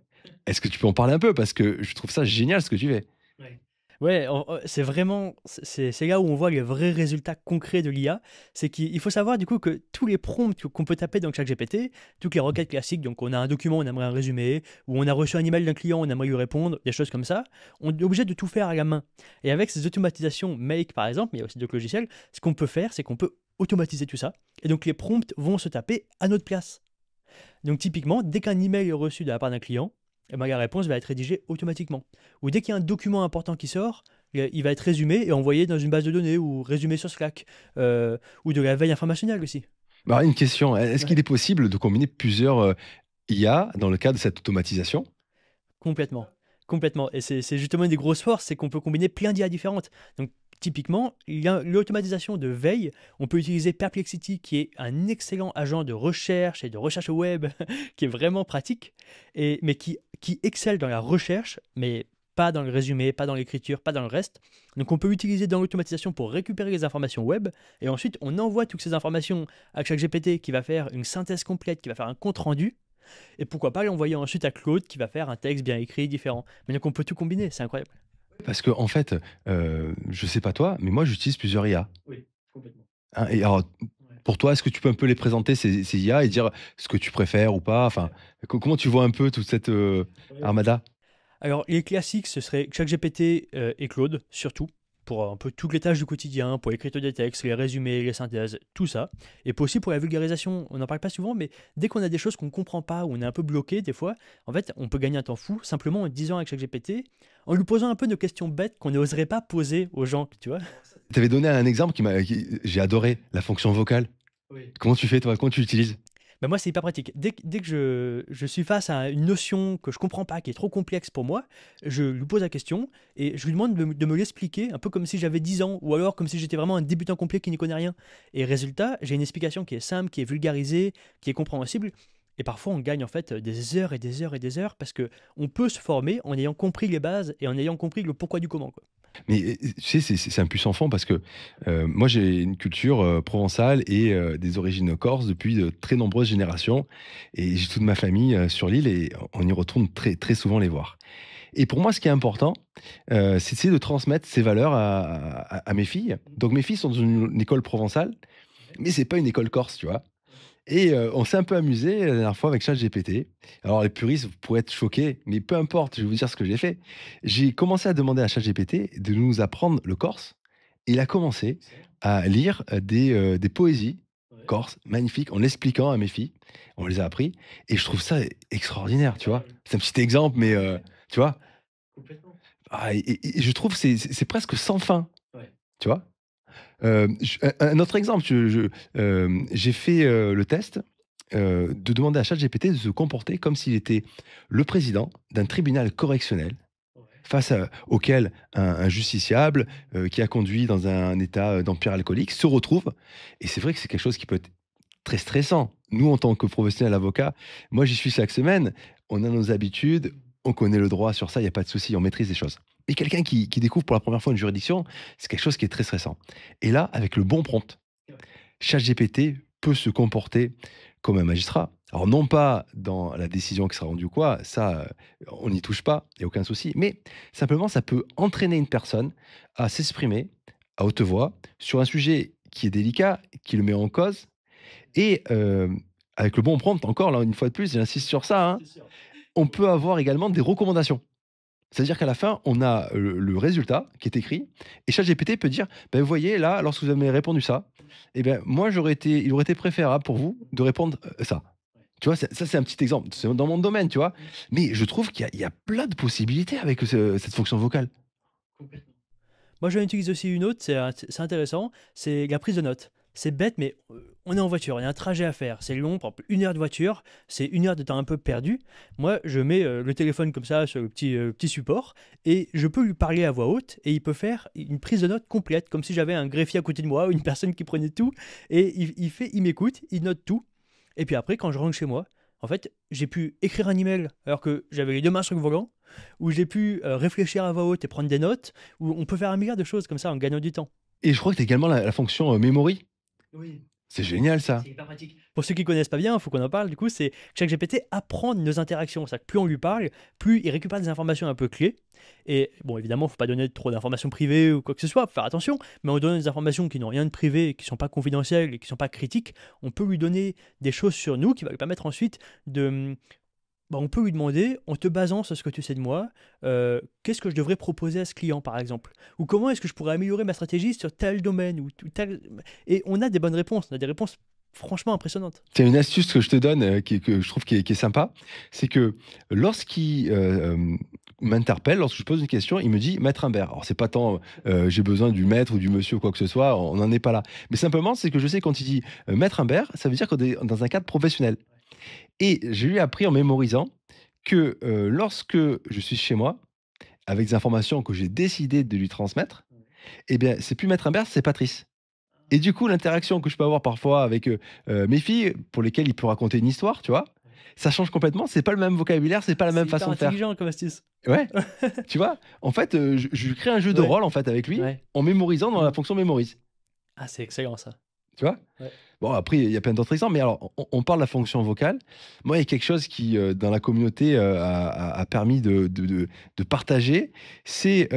Est-ce que tu peux en parler un peu? Parce que je trouve ça génial ce que tu fais. Ouais. Ouais, c'est vraiment, c'est là où on voit les vrais résultats concrets de l'IA. C'est qu'il faut savoir du coup que tous les prompts qu'on peut taper dans ChatGPT, toutes les requêtes classiques, donc on a un document, on aimerait un résumé, ou on a reçu un email d'un client, on aimerait lui répondre, des choses comme ça, on est obligé de tout faire à la main. Et avec ces automatisations Make par exemple, mais il y a aussi d'autres logiciels, ce qu'on peut faire, c'est qu'on peut automatiser tout ça, et donc les prompts vont se taper à notre place. Donc typiquement, dès qu'un email est reçu de la part d'un client, eh ben, la réponse va être rédigée automatiquement. Ou dès qu'il y a un document important qui sort, il va être résumé et envoyé dans une base de données ou résumé sur Slack. Ou de la veille informationnelle aussi. Bah, une question, est-ce qu'il Ouais. est possible de combiner plusieurs, IA dans le cadre de cette automatisation? Complètement. Complètement. Et c'est justement une des grosses forces, c'est qu'on peut combiner plein d'IA différentes. Donc typiquement, l'automatisation de veille, on peut utiliser Perplexity, qui est un excellent agent de recherche et de recherche au web, qui est vraiment pratique, mais qui excelle dans la recherche, mais pas dans le résumé, pas dans l'écriture, pas dans le reste. Donc on peut l'utiliser dans l'automatisation pour récupérer les informations web, et ensuite on envoie toutes ces informations à ChatGPT qui va faire une synthèse complète, qui va faire un compte rendu, et pourquoi pas l'envoyer ensuite à Claude qui va faire un texte bien écrit, différent. Mais donc on peut tout combiner, c'est incroyable. Parce qu'en fait, je sais pas toi, mais moi j'utilise plusieurs IA, Oui, complètement. hein, et alors Ouais. pour toi, est-ce que tu peux un peu les présenter ces IA et dire ce que tu préfères ou pas? Enfin, comment tu vois un peu toute cette, Ouais. armada? Alors, les classiques, ce serait ChatGPT et Claude, surtout, pour un peu toutes les tâches du quotidien, pour l'écriture des textes, les résumés, les synthèses, tout ça. Et puis aussi pour la vulgarisation, on n'en parle pas souvent, mais dès qu'on a des choses qu'on ne comprend pas, ou on est un peu bloqué, des fois, en fait, on peut gagner un temps fou simplement en disant avec ChatGPT, en lui posant un peu de questions bêtes qu'on n'oserait pas poser aux gens, tu vois. Tu avais donné un exemple j'ai adoré, la fonction vocale. Oui. Comment tu fais toi? Comment tu l'utilises? Ben moi, c'est hyper pratique. Dès que je suis face à une notion que je comprends pas, qui est trop complexe pour moi, je lui pose la question et je lui demande de me l'expliquer, un peu comme si j'avais 10 ans, ou alors comme si j'étais vraiment un débutant complet qui n'y connaît rien. Et résultat, j'ai une explication qui est simple, qui est vulgarisée, qui est compréhensible. Et parfois, on gagne en fait des heures et des heures et des heures parce que on peut se former en ayant compris les bases et en ayant compris le pourquoi du comment, quoi. Mais, tu sais, c'est un puissant fond parce que, moi j'ai une culture, provençale et des origines corses depuis de très nombreuses générations et j'ai toute ma famille, sur l'île et on y retourne très, très souvent les voir. Et pour moi, ce qui est important, c'est d'essayer de transmettre ces valeurs à mes filles. Donc mes filles sont dans une école provençale, mais c'est pas une école corse, tu vois? Et on s'est un peu amusé la dernière fois avec ChatGPT. Alors les puristes, vous pourrez être choqués, mais peu importe, je vais vous dire ce que j'ai fait. J'ai commencé à demander à ChatGPT de nous apprendre le corse et il a commencé à lire, des poésies Ouais. corses magnifiques en expliquant à mes filles. On les a appris et je trouve ça extraordinaire, tu vois? Incroyable. C'est un petit exemple, mais Ouais, tu vois? complètement. Ah et je trouve c'est presque sans fin, Ouais. tu vois? J un autre exemple, j'ai fait, le test, de demander à ChatGPT de se comporter comme s'il était le président d'un tribunal correctionnel Ouais. face auquel un justiciable, qui a conduit dans un état, d'empire alcoolique se retrouve et c'est vrai que c'est quelque chose qui peut être très stressant. Nous, en tant que professionnels avocats, moi j'y suis chaque semaine, on a nos habitudes, on connaît le droit sur ça, il y a pas de souci, on maîtrise les choses. Mais quelqu'un qui découvre pour la première fois une juridiction, c'est quelque chose qui est très stressant. Et là, avec le bon prompt, Ouais. ChatGPT peut se comporter comme un magistrat. Alors non pas dans la décision qui sera rendue ou quoi, ça, on n'y touche pas, il y a aucun souci. Mais simplement, ça peut entraîner une personne à s'exprimer à haute voix sur un sujet qui est délicat, qui le met en cause et avec le bon prompt, encore là, une fois de plus, j'insiste sur ça, hein, C'est sûr. on peut avoir également des recommandations. C'est-à-dire qu'à la fin, on a le résultat qui est écrit et ChatGPT peut dire: «Ben, vous voyez là, lorsque vous avez répondu ça, et ben, moi il aurait été préférable pour vous de répondre, ça». Ouais. Tu vois? C'est un petit exemple, c'est dans mon domaine, tu vois? Mmh. Mais je trouve qu'il y a plein de possibilités avec cette fonction vocale. Complètement. Moi, j'en utilise aussi une autre, c'est intéressant, c'est la prise de notes. C'est bête, mais on est en voiture, il y a un trajet à faire, c'est long, par exemple 1 heure de voiture, c'est 1 heure de temps un peu perdu. Moi, je mets le téléphone comme ça sur le petit support et je peux lui parler à voix haute et il peut faire une prise de notes complète, comme si j'avais un greffier à côté de moi ou une personne qui prenait tout et il m'écoute, il note tout. Et puis après, quand je rentre chez moi, en fait, j'ai pu écrire un email alors que j'avais les deux mains sur le volant, ou j'ai pu réfléchir à voix haute et prendre des notes, où on peut faire un milliard de choses comme ça en gagnant du temps. Et je crois que tu as également la fonction, memory. Oui. C'est génial ça. C'est hyper pratique. Pour ceux qui connaissent pas bien, il faut qu'on en parle. Du coup, c'est ChatGPT apprend nos interactions. C'est-à-dire que plus on lui parle, plus il récupère des informations un peu clés. Et bon, évidemment, il ne faut pas donner trop d'informations privées ou quoi que ce soit, faut faire attention. Mais on donne des informations qui n'ont rien de privé, qui ne sont pas confidentielles et qui ne sont pas critiques. On peut lui donner des choses sur nous qui va lui permettre ensuite de. Bah, on peut lui demander, en te basant sur ce que tu sais de moi, qu'est-ce que je devrais proposer à ce client, par exemple? Ou comment est-ce que je pourrais améliorer ma stratégie sur tel domaine ou tel. Et on a des bonnes réponses, on a des réponses franchement impressionnantes. C'est une astuce que je te donne, que je trouve qui est sympa. C'est que lorsqu'il m'interpelle, lorsque je pose une question, il me dit Maître Imbert. Alors, c'est pas tant j'ai besoin du maître ou du monsieur ou quoi que ce soit, on n'en est pas là. Mais simplement, c'est que je sais quand il dit Maître Imbert, ça veut dire qu'on est dans un cadre professionnel. Et je lui ai appris en mémorisant que lorsque je suis chez moi, avec des informations que j'ai décidé de lui transmettre, eh bien, c'est plus Maître Imbert, c'est Patrice. Et du coup, l'interaction que je peux avoir parfois avec mes filles, pour lesquelles il peut raconter une histoire, tu vois, ça change complètement. C'est pas le même vocabulaire, c'est pas la C'est même hyper façon de faire. intelligent comme astuce. Ouais, tu vois. En fait, je lui crée un jeu de Ouais, rôle en fait avec lui, ouais. en mémorisant dans la Mm. fonction mémorise. Ah, c'est excellent ça. Tu vois. Ouais. Bon, après, il y a plein d'autres exemples, mais alors, on parle de la fonction vocale. Moi, il y a quelque chose qui, dans la communauté, a permis de partager, c'est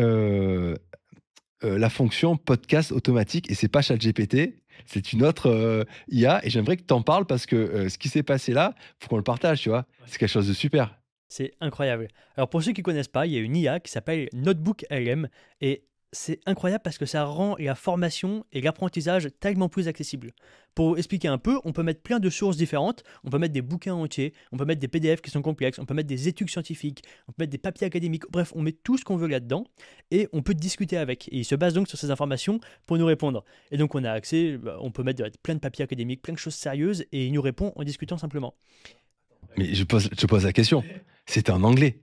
la fonction podcast automatique, et c'est pas ChatGPT, c'est une autre IA, et j'aimerais que tu en parles parce que ce qui s'est passé là, faut qu'on le partage, tu vois. C'est quelque chose de super. C'est incroyable. Alors pour ceux qui ne connaissent pas, il y a une IA qui s'appelle Notebook LM et c'est incroyable parce que ça rend la formation et l'apprentissage tellement plus accessible. Pour expliquer un peu, on peut mettre plein de sources différentes, on peut mettre des bouquins entiers, on peut mettre des PDF qui sont complexes, on peut mettre des études scientifiques, on peut mettre des papiers académiques, bref, on met tout ce qu'on veut là-dedans et on peut discuter avec. Et il se base donc sur ces informations pour nous répondre. Et donc on a accès, on peut mettre plein de papiers académiques, plein de choses sérieuses et il nous répond en discutant simplement. Mais je te pose la question. C'était en anglais.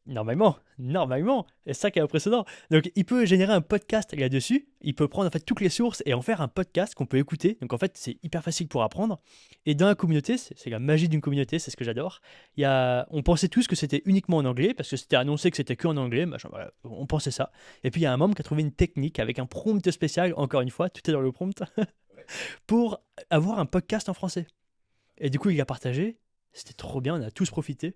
Normalement, et c'est ça qui est impressionnant. Donc, il peut générer un podcast là-dessus. Il peut prendre en fait toutes les sources et en faire un podcast qu'on peut écouter. Donc, en fait, c'est hyper facile pour apprendre. Et dans la communauté, c'est la magie d'une communauté, c'est ce que j'adore. On pensait tous que c'était uniquement en anglais parce que c'était annoncé que c'était que en anglais. Machin, voilà, on pensait ça. Et puis, il y a un membre qui a trouvé une technique avec un prompt spécial. Encore une fois, tout est dans le prompt pour avoir un podcast en français. Et du coup, il a partagé. C'était trop bien. On a tous profité.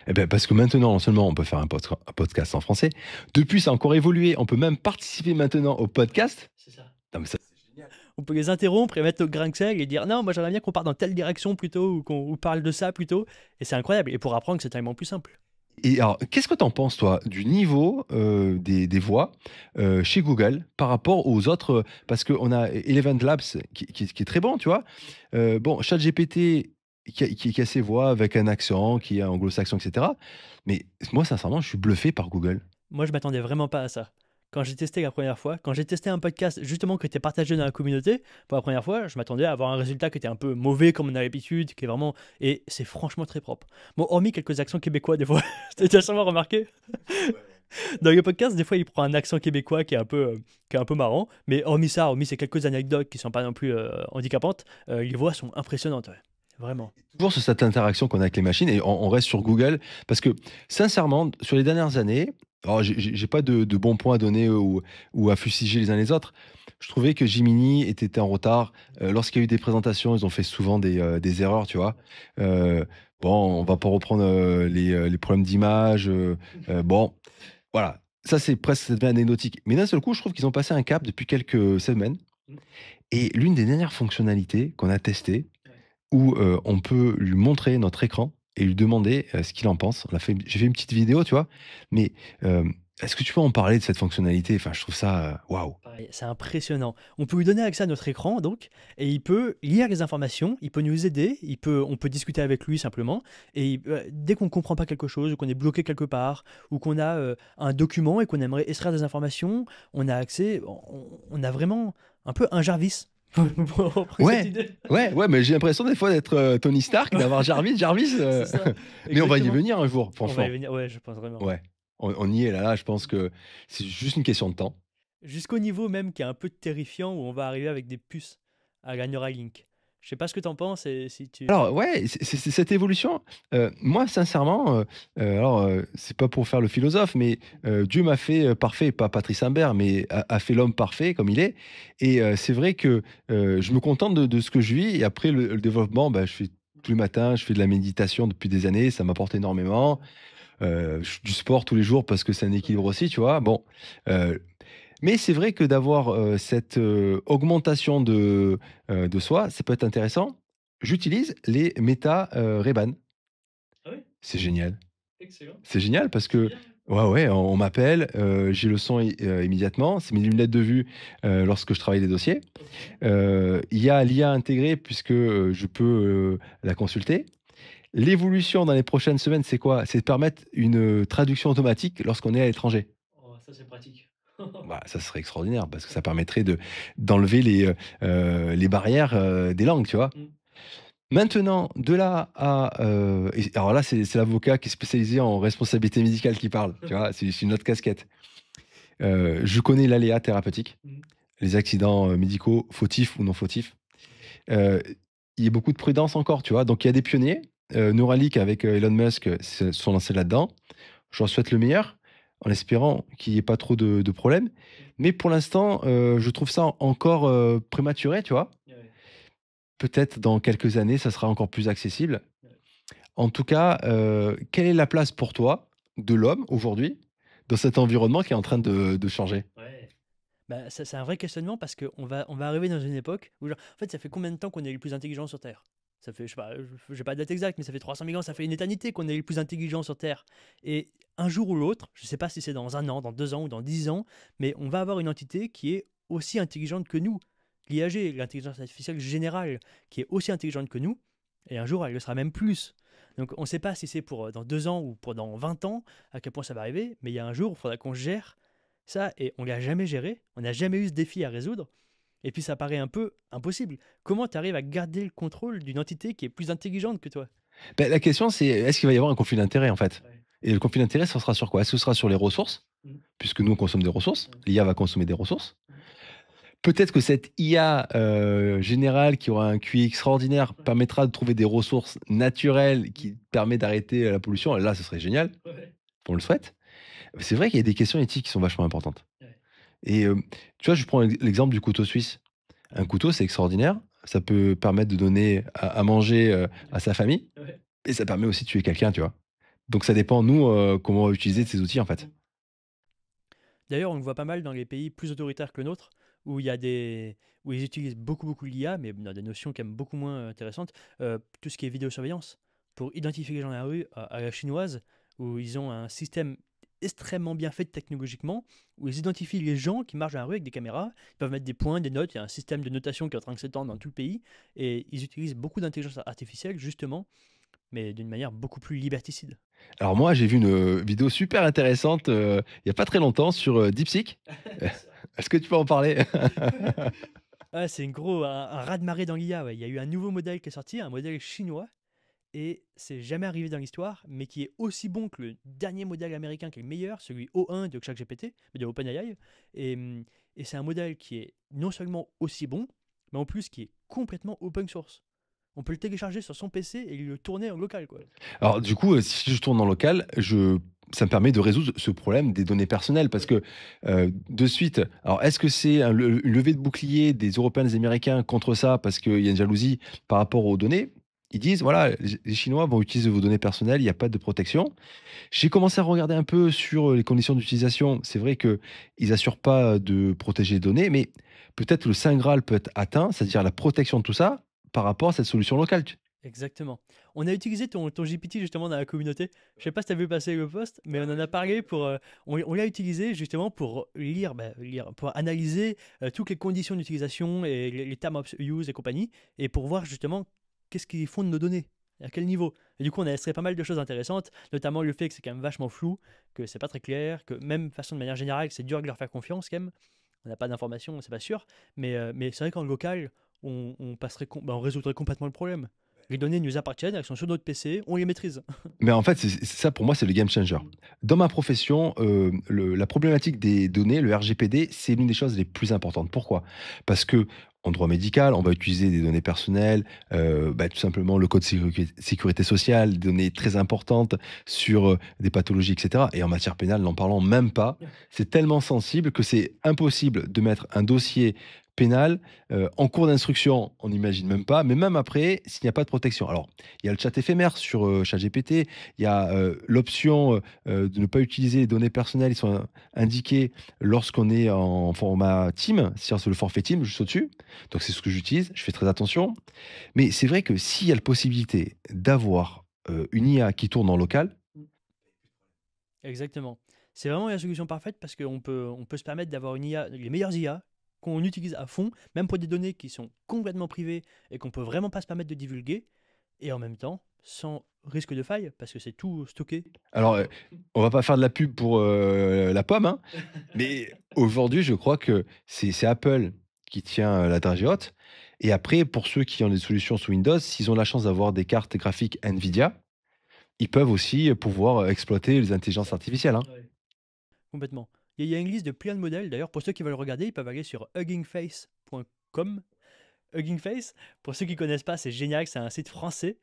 Eh ben, parce que maintenant, non seulement on peut faire un podcast en français, depuis ça a encore évolué. On peut même participer maintenant au podcast. C'est ça. Non, mais ça, c'est génial. On peut les interrompre et mettre au grain de sel et dire non, moi j'aimerais bien qu'on parte dans telle direction plutôt ou qu'on parle de ça plutôt. Et c'est incroyable. Et pour apprendre, c'est tellement plus simple. Et alors, qu'est-ce que tu en penses, toi, du niveau des voix chez Google par rapport aux autres parce qu'on a Eleven Labs qui est très bon, tu vois. Bon, ChatGPT qui a ses voix avec un accent, qui est anglo-saxon, etc. Mais moi, sincèrement, je suis bluffé par Google. Moi, je m'attendais vraiment pas à ça. Quand j'ai testé la première fois, quand j'ai testé un podcast justement qui était partagé dans la communauté, pour la première fois, je m'attendais à avoir un résultat qui était un peu mauvais comme on a l'habitude, qui est vraiment. Et c'est franchement très propre. Bon, hormis quelques accents québécois, des fois, t'as sûrement remarqué. Dans le podcast, des fois, il prend un accent québécois qui est un peu marrant. Mais hormis ces quelques anecdotes qui sont pas non plus handicapantes, les voix sont impressionnantes. Ouais. Vraiment. Toujours sur cette interaction qu'on a avec les machines, et on reste sur Google, parce que sincèrement, sur les dernières années, alors j'ai pas de bons points à donner ou à fustiger les uns les autres. Je trouvais que Jiminy était en retard. Lorsqu'il y a eu des présentations, ils ont fait souvent des erreurs, tu vois. Euh, bon, on va pas reprendre les problèmes d'image. Bon, voilà. Ça, c'est presque ça devient anecdotique. Mais d'un seul coup, je trouve qu'ils ont passé un cap depuis quelques semaines. Et l'une des dernières fonctionnalités qu'on a testées, où on peut lui montrer notre écran et lui demander ce qu'il en pense. J'ai fait une petite vidéo, tu vois, mais est-ce que tu peux en parler de cette fonctionnalité? Enfin, je trouve ça waouh. Pareil, c'est impressionnant. On peut lui donner accès à notre écran, donc, et il peut lire les informations, il peut nous aider, on peut discuter avec lui simplement, et dès qu'on ne comprend pas quelque chose, ou qu'on est bloqué quelque part, ou qu'on a un document et qu'on aimerait extraire des informations, on a accès, on a vraiment un peu un Jarvis. Pour reprendre cette Ouais, idée. ouais, mais j'ai l'impression des fois d'être Tony Stark, d'avoir Jarvis. C'est ça, Mais on va y exactement. venir un jour, On va y franchement. venir, ouais, je pense vraiment. Ouais, on y est là, je pense que c'est juste une question de temps. Jusqu'au niveau même qui est un peu terrifiant où on va arriver avec des puces à la Neuralink. Je sais pas ce que tu en penses et si tu Alors ouais, c'est cette évolution, moi sincèrement, alors, c'est pas pour faire le philosophe, mais, Dieu m'a fait, parfait, pas Patrice Imbert, mais a fait l'homme parfait comme il est et c'est vrai que, je me contente de ce que je vis et après le développement, bah, je fais tous les matins, je fais de la méditation depuis des années, ça m'apporte énormément. Je fais du sport tous les jours parce que c'est un équilibre aussi, tu vois? Bon, heu, mais c'est vrai que d'avoir, cette, augmentation de soi, ça peut être intéressant. J'utilise les méta, Ray-Ban. Ah oui? C'est génial. Excellent. C'est génial parce C'est que bien. ouais, ouais, on m'appelle, j'ai le son immédiatement. C'est mes lunettes de vue, lorsque je travaille les dossiers. OK. Il y a l'IA intégrée puisque, je peux, la consulter. L'évolution dans les prochaines semaines, c'est quoi? C'est de permettre une, traduction automatique lorsqu'on est à l'étranger. Oh, ça, c'est pratique. Bah, ça serait extraordinaire parce que ça permettrait d'enlever les barrières, des langues, tu vois? Mmh. Maintenant, de là à, et alors là, c'est l'avocat qui est spécialisé en responsabilité médicale qui parle, tu vois? C'est une autre casquette. Je connais l'aléa thérapeutique, Mmh. les accidents, médicaux, fautifs ou non fautifs. Heu, il y a beaucoup de prudence encore, tu vois? Donc il y a des pionniers, Neuralink avec, Elon Musk, se sont lancés là-dedans. Je leur souhaite le meilleur, en espérant qu'il y ait pas trop de problèmes. Mmh. Mais pour l'instant, je trouve ça encore, prématuré, tu vois? Ouais, Peut-être dans quelques années, ça sera encore plus accessible. ouais. En tout cas, quelle est la place pour toi, de l'homme aujourd'hui, dans cet environnement qui est en train de changer? Ouais. Bah, ça, c'est un vrai questionnement parce qu'on va arriver dans une époque où, genre, en fait, ça fait combien de temps qu'on est les plus intelligents sur Terre? Ça fait, je sais pas, j'ai pas de date exacte, mais ça fait 300 000 ans, ça fait une éternité qu'on est les plus intelligents sur Terre. Et un jour ou l'autre, je sais pas si c'est dans un an, dans 2 ans ou dans 10 ans, mais on va avoir une entité qui est aussi intelligente que nous. L'IAG, l'intelligence artificielle générale, qui est aussi intelligente que nous, et un jour elle le sera même plus. Donc on ne sait pas si c'est pour dans 2 ans ou pour dans 20 ans, à quel point ça va arriver, mais il y a un jour où il faudra qu'on gère ça, et on l'a jamais géré, on n'a jamais eu ce défi à résoudre, et puis ça paraît un peu impossible. Comment tu arrives à garder le contrôle d'une entité qui est plus intelligente que toi? Beh, la question, c'est est-ce qu'il va y avoir un conflit d'intérêts, en fait? Ouais. Et le conflit d'intérêts, ça sera sur quoi? Est-ce que ce sera sur les ressources? Mmh. Puisque nous, on consomme des ressources, Ouais. l'IA va consommer des ressources. Mmh. Peut-être que cette IA, générale qui aura un QI extraordinaire Ouais. permettra de trouver des ressources naturelles Mmh. qui permet d'arrêter, la pollution. Là, ce serait génial, Ouais. on le souhaite. C'est vrai qu'il y a des questions éthiques qui sont vachement importantes Ouais. et tu vois, je prends l'exemple du couteau suisse. Un couteau, c'est extraordinaire, ça peut permettre de donner à manger, à sa famille Ouais. et ça permet aussi de tuer quelqu'un, tu vois? Donc ça dépend nous, comment on va utiliser ces outils, en fait. Mmh. D'ailleurs, on le voit pas mal dans les pays plus autoritaires que le nôtre, où il y a des où ils utilisent beaucoup, beaucoup l'IA, mais dans des notions quand même beaucoup moins intéressantes. Tout ce qui est vidéosurveillance, pour identifier les gens dans la rue à la chinoise, où ils ont un système extrêmement bien fait technologiquement, où ils identifient les gens qui marchent dans la rue avec des caméras, ils peuvent mettre des points, des notes, il y a un système de notation qui est en train de s'étendre dans tout le pays, et ils utilisent beaucoup d'intelligence artificielle, justement, mais d'une manière beaucoup plus liberticide. Alors moi, j'ai vu une, vidéo super intéressante, il y a pas très longtemps sur, DeepSeek. Est-ce que tu peux en parler? Ah, c'est une gros un raz-de-marée dans l'IA, ouais. Il y a eu un nouveau modèle qui est sorti, un modèle chinois, et c'est jamais arrivé dans l'histoire, mais qui est aussi bon que le dernier modèle américain qui est le meilleur, celui O1 de ChatGPT, de OpenAI. Et, et c'est un modèle qui est non seulement aussi bon, mais en plus qui est complètement open source. On peut le télécharger sur son PC et le tourner en local, quoi. Alors du coup, si je tourne en local, ça me permet de résoudre ce problème des données personnelles parce Ouais. que, de suite, alors est-ce que c'est une levée de bouclier des Européens, des Américains contre ça parce qu'il y a une jalousie par rapport aux données? Ils disent: «Voilà, les Chinois vont utiliser vos données personnelles, il y a pas de protection». J'ai commencé à regarder un peu sur, les conditions d'utilisation. C'est vrai qu'ils assurent pas de protéger les données, mais peut-être le saint graal peut être atteint, c'est-à-dire la protection de tout ça par rapport à cette solution locale. Exactement. On a utilisé ton GPT justement dans la communauté. Je sais pas si tu as vu passer le post, mais on en a parlé pour. On l'a utilisé justement pour lire, pour analyser toutes les conditions d'utilisation et les termes of use et compagnie, et pour voir justement qu'est-ce qu'ils font de nos données, à quel niveau. Et du coup, on a extrait pas mal de choses intéressantes, notamment le fait que c'est quand même vachement flou, que c'est pas très clair, que même façon de manière générale, c'est dur de leur faire confiance quand même. On n'a pas d'informations, c'est pas sûr. Mais c'est vrai qu'en local, on résoudrait complètement le problème. Les données nous appartiennent, elles sont sur notre PC, on les maîtrise. Mais en fait, c'est ça pour moi, c'est le game changer. Mm. Dans ma profession, la problématique des données, le RGPD, c'est l'une des choses les plus importantes. Pourquoi? Parce que en droit médical, on va utiliser des données personnelles, tout simplement le code sécurité sociale, des données très importantes sur, des pathologies et cetera et en matière pénale, n'en parlons même pas. C'est tellement sensible que c'est impossible de mettre un dossier pénal, en cours d'instruction, on n'imagine même pas, mais même après, s'il n'y a pas de protection. Alors, il y a le chat éphémère sur, ChatGPT, il y a, l'option, de ne pas utiliser les données personnelles, ils sont indiqués lorsqu'on est en format team, c'est-à-dire sur le forfait team, juste au-dessus. Donc c'est ce que j'utilise, je fais très attention. Mais c'est vrai que s'il y a la possibilité d'avoir, une IA qui tourne en local, Exactement. C'est vraiment la solution parfaite parce qu'on peut se permettre d'avoir une IA, les meilleures IA qu'on utilise à fond, même pour des données qui sont complètement privées et qu'on peut vraiment pas se permettre de divulguer, et en même temps, sans risque de faille, parce que c'est tout stocké. alors, on va pas faire de la pub pour, la pomme, hein, mais aujourd'hui, je crois que c'est Apple qui tient, la dragée haute et après pour ceux qui ont des solutions sous Windows, s'ils ont la chance d'avoir des cartes graphiques Nvidia, ils peuvent aussi pouvoir, exploiter les intelligences artificielles, hein. Ouais. Complètement. Il y a une liste de plein de modèles. D'ailleurs, pour ceux qui veulent regarder, ils peuvent aller sur huggingface.com. Hugging Face, pour ceux qui connaissent pas, c'est génial, c'est un site français,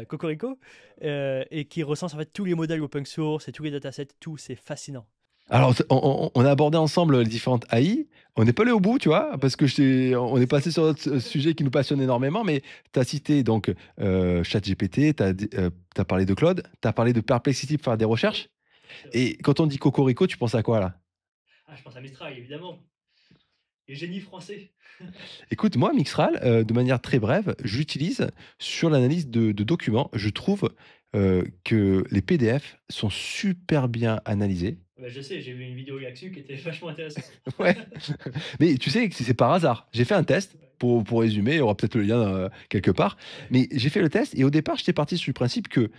Cocorico, et qui recense en fait tous les modèles open source et tous les datasets, tout, c'est fascinant. Alors, on a abordé ensemble les différentes AI. On n'est pas allé au bout, tu vois? Parce que on est passé sur d'autres sujet qui nous passionne énormément, mais tu as cité donc, ChatGPT, tu as parlé de Claude, tu as parlé de Perplexity pour faire des recherches C'est vrai. et quand on dit cocorico, tu penses à quoi là? Ah, je pense à Mistral, évidemment. Les génies français. Écoute, moi, Mixral, de manière très brève, j'utilise sur l'analyse de documents. Je trouve, que les PDF sont super bien analysés. Bah, je sais, j'ai vu une vidéo là-dessus qui était vachement intéressante. Ouais, mais tu sais que c'est par hasard. J'ai fait un test pour résumer, il y aura peut-être le lien, quelque part, Ouais, mais j'ai fait le test et au départ, j'étais parti sur le principe que,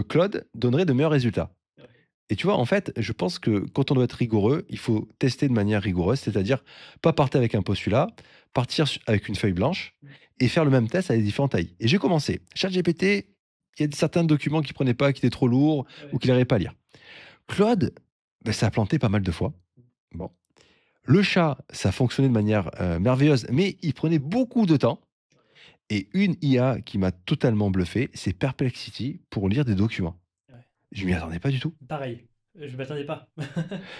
Claude donnerait de meilleurs résultats ouais, et tu vois, en fait, je pense que quand on doit être rigoureux, il faut tester de manière rigoureuse, c'est-à-dire pas partir avec un postulat, partir avec une feuille blanche et faire le même test avec les différentes tailles et j'ai commencé. ChatGPT, il y a certains documents qu'il prenait pas, qui étaient trop lourds ou ouais. qu'il n'arrivait pas à lire. Claude, ça a planté pas mal de fois. Bon. Le chat, ça fonctionnait de manière, merveilleuse, mais il prenait beaucoup de temps et une IA qui m'a totalement bluffé, c'est Perplexity pour lire des documents. Ouais. Je m'y attendais pas du tout Pareil, je m'attendais pas.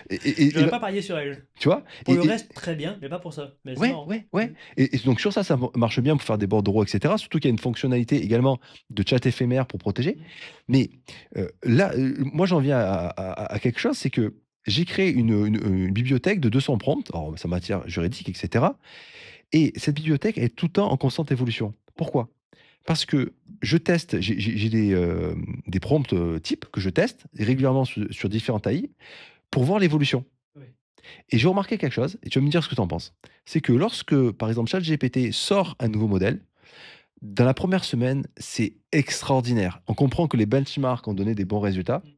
et J'aurais bah, pas parié sur elle. tu vois? Pour le reste, très bien, mais pas pour ça. Mais c'est Ouais, marrant. ouais, ouais et donc sur ça, ça marche bien pour faire des bordereaux et cetera. Surtout qu'il y a une fonctionnalité également de chat éphémère pour protéger. Mm. Mais, là, moi j'en viens à quelque chose, c'est que j'ai créé une bibliothèque de 200 prompts, alors c'est en matière juridique et cetera et cette bibliothèque elle est tout le temps en constante évolution. Pourquoi? Parce que je teste, j'ai des prompts, types que je teste régulièrement sur différentes AI pour voir l'évolution. Ouais. Et j'ai remarqué quelque chose, et tu vas me dire ce que tu en penses. C'est que lorsque, par exemple, ChatGPT sort un nouveau modèle, dans la première semaine, c'est extraordinaire. On comprend que les benchmarks ont donné des bons résultats, Mm.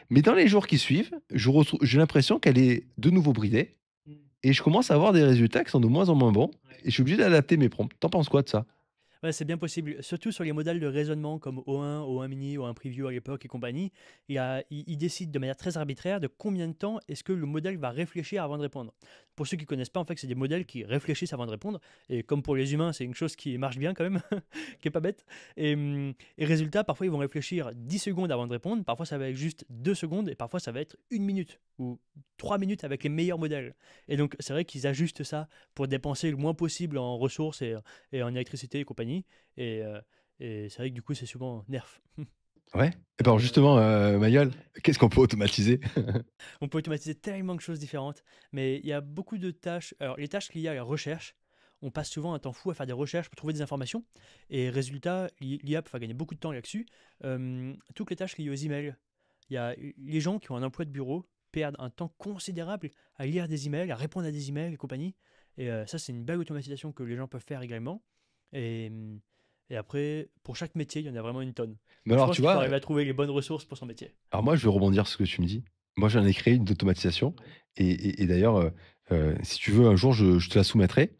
mais dans les jours qui suivent, j'ai l'impression qu'elle est de nouveau bridée, Mm. et je commence à avoir des résultats qui sont de moins en moins bons, Ouais. et je suis obligé d'adapter mes prompts. T'en penses quoi de ça? Ouais, c'est bien possible. Surtout sur les modèles de raisonnement comme O1, O1 mini, O1 preview à l'époque et compagnie. Il décide de manière très arbitraire de combien de temps est-ce que le modèle va réfléchir avant de répondre. Pour ceux qui ne connaissent pas, en fait, c'est des modèles qui réfléchissent avant de répondre. Et comme pour les humains, c'est une chose qui marche bien quand même, qui est pas bête. Et résultat, parfois ils vont réfléchir 10 secondes avant de répondre. Parfois ça va être juste 2 secondes et parfois ça va être 1 minute ou 3 minutes avec les meilleurs modèles. Et donc c'est vrai qu'ils ajustent ça pour dépenser le moins possible en ressources et en électricité et compagnie. Et, euh, et c'est vrai que du coup, c'est souvent nerf. Ouais. Et ben alors justement, Mayol, qu'est-ce qu'on peut automatiser? On peut automatiser tellement de choses différentes, mais il y a beaucoup de tâches. Alors, les tâches liées à la recherche, on passe souvent un temps fou à faire des recherches pour trouver des informations. Et résultat, l'IA peut faire gagner beaucoup de temps là-dessus. Toutes les tâches liées aux emails. Il y a les gens qui ont un emploi de bureau perdent un temps considérable à lire des emails, à répondre à des emails et compagnie. Et ça, c'est une belle automatisation que les gens peuvent faire également. Et, et après, pour chaque métier, il y en a vraiment une tonne. Mais Donc je alors pense tu qu'il faut vois, arriver à trouver les bonnes ressources pour son métier. alors moi je vais rebondir sur ce que tu me dis. Moi j'en ai créé une d'automatisation Ouais, et d'ailleurs, si tu veux un jour je te la soumettrai.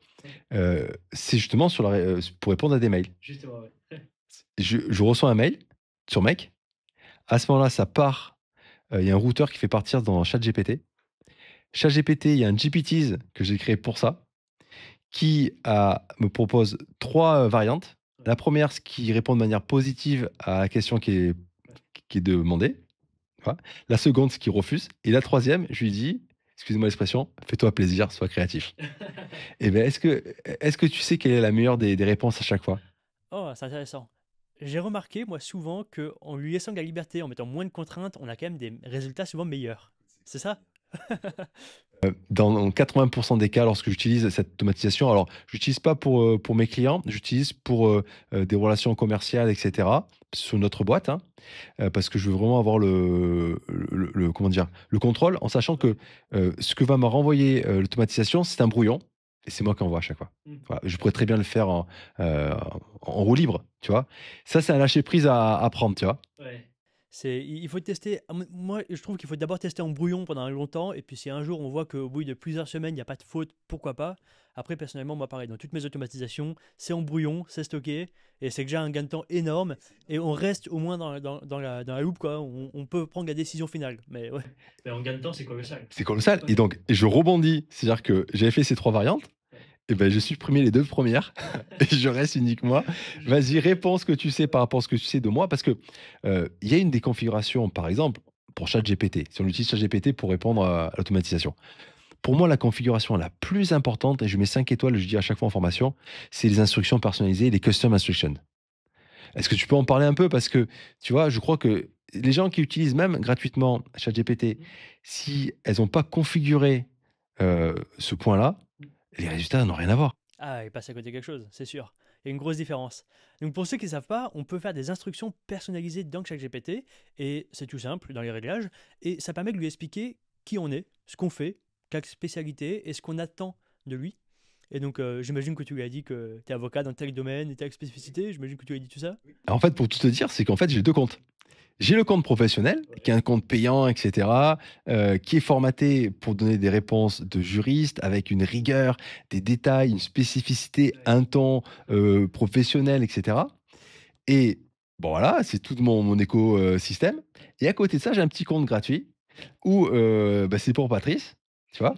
ouais. C'est justement pour répondre à des mails. Justement, ouais. Je reçois un mail sur Make. À ce moment-là, ça part, il y a un routeur qui fait partir dans ChatGPT. ChatGPT, il y a un GPTs que j'ai créé pour ça, me propose trois variantes. La première, ce qui répond de manière positive à la question qui est demandée. Voilà. La seconde, ce qui refuse. Et la troisième, je lui dis, excusez-moi l'expression, fais-toi plaisir, sois créatif. Et ben, est-ce que tu sais quelle est la meilleure des réponses à chaque fois? Oh, c'est intéressant. J'ai remarqué, moi, souvent, qu'en lui laissant de la liberté, en mettant moins de contraintes, on a quand même des résultats souvent meilleurs. C'est ça? Dans 80% des cas, lorsque j'utilise cette automatisation, alors je n'utilise pas pour mes clients, j'utilise pour des relations commerciales, etc., sur notre boîte, hein, parce que je veux vraiment avoir comment dire, le contrôle, en sachant que ce que va me renvoyer l'automatisation, c'est un brouillon, et c'est moi qui envoie à chaque fois. Mm. Voilà, je pourrais très bien le faire euh, en roue libre, tu vois. Ça, c'est un lâcher prise à prendre, tu vois. Ouais. Il faut tester. Moi, je trouve qu'il faut d'abord tester en brouillon pendant longtemps. Et puis, si un jour on voit qu'au bout de plusieurs semaines, il n'y a pas de faute, pourquoi pas. Après, personnellement, moi, pareil, dans toutes mes automatisations, c'est en brouillon, c'est stocké. Et c'est déjà un gain de temps énorme. Et on reste au moins dans la loupe, quoi. On peut prendre la décision finale. Mais ouais. Mais en gain de temps, c'est colossal. C'est colossal. Ouais. Et donc, je rebondis, c'est-à-dire que j'avais fait ces trois variantes. Et ben, j'ai supprimé les 2 premières et je reste uniquement vas-y, réponds ce que tu sais par rapport à ce que tu sais de moi parce que, il y a une des configurations, par exemple, pour ChatGPT, si on utilise ChatGPT pour répondre à l'automatisation. Pour moi, la configuration la plus importante et je mets 5 étoiles, je dis à chaque fois en formation, c'est les instructions personnalisées, les custom instructions. Est-ce que tu peux en parler un peu? Parce que, tu vois, je crois que les gens qui utilisent même gratuitement ChatGPT, si elles ont pas configuré, ce point-là, les résultats n'ont rien à voir. Ah, il passe à côté quelque chose, c'est sûr. Il y a une grosse différence. Donc pour ceux qui ne savent pas, on peut faire des instructions personnalisées dans ChatGPT, et c'est tout simple dans les réglages, et ça permet de lui expliquer qui on est, ce qu'on fait, quelle spécialité, et ce qu'on attend de lui. Et donc j'imagine que tu lui as dit que tu es avocat dans tel domaine et telle spécificité, j'imagine que tu lui as dit tout ça. En fait, pour tout te dire, c'est qu'en fait, j'ai 2 comptes. J'ai le compte professionnel, qui est un compte payant, et cetera, qui est formaté pour donner des réponses de juriste avec une rigueur, des détails, une spécificité, un ton, professionnel, et cetera. Et bon, voilà, c'est tout mon écosystème. Et à côté de ça, j'ai un petit compte gratuit où, bah, c'est pour Patrice, tu vois?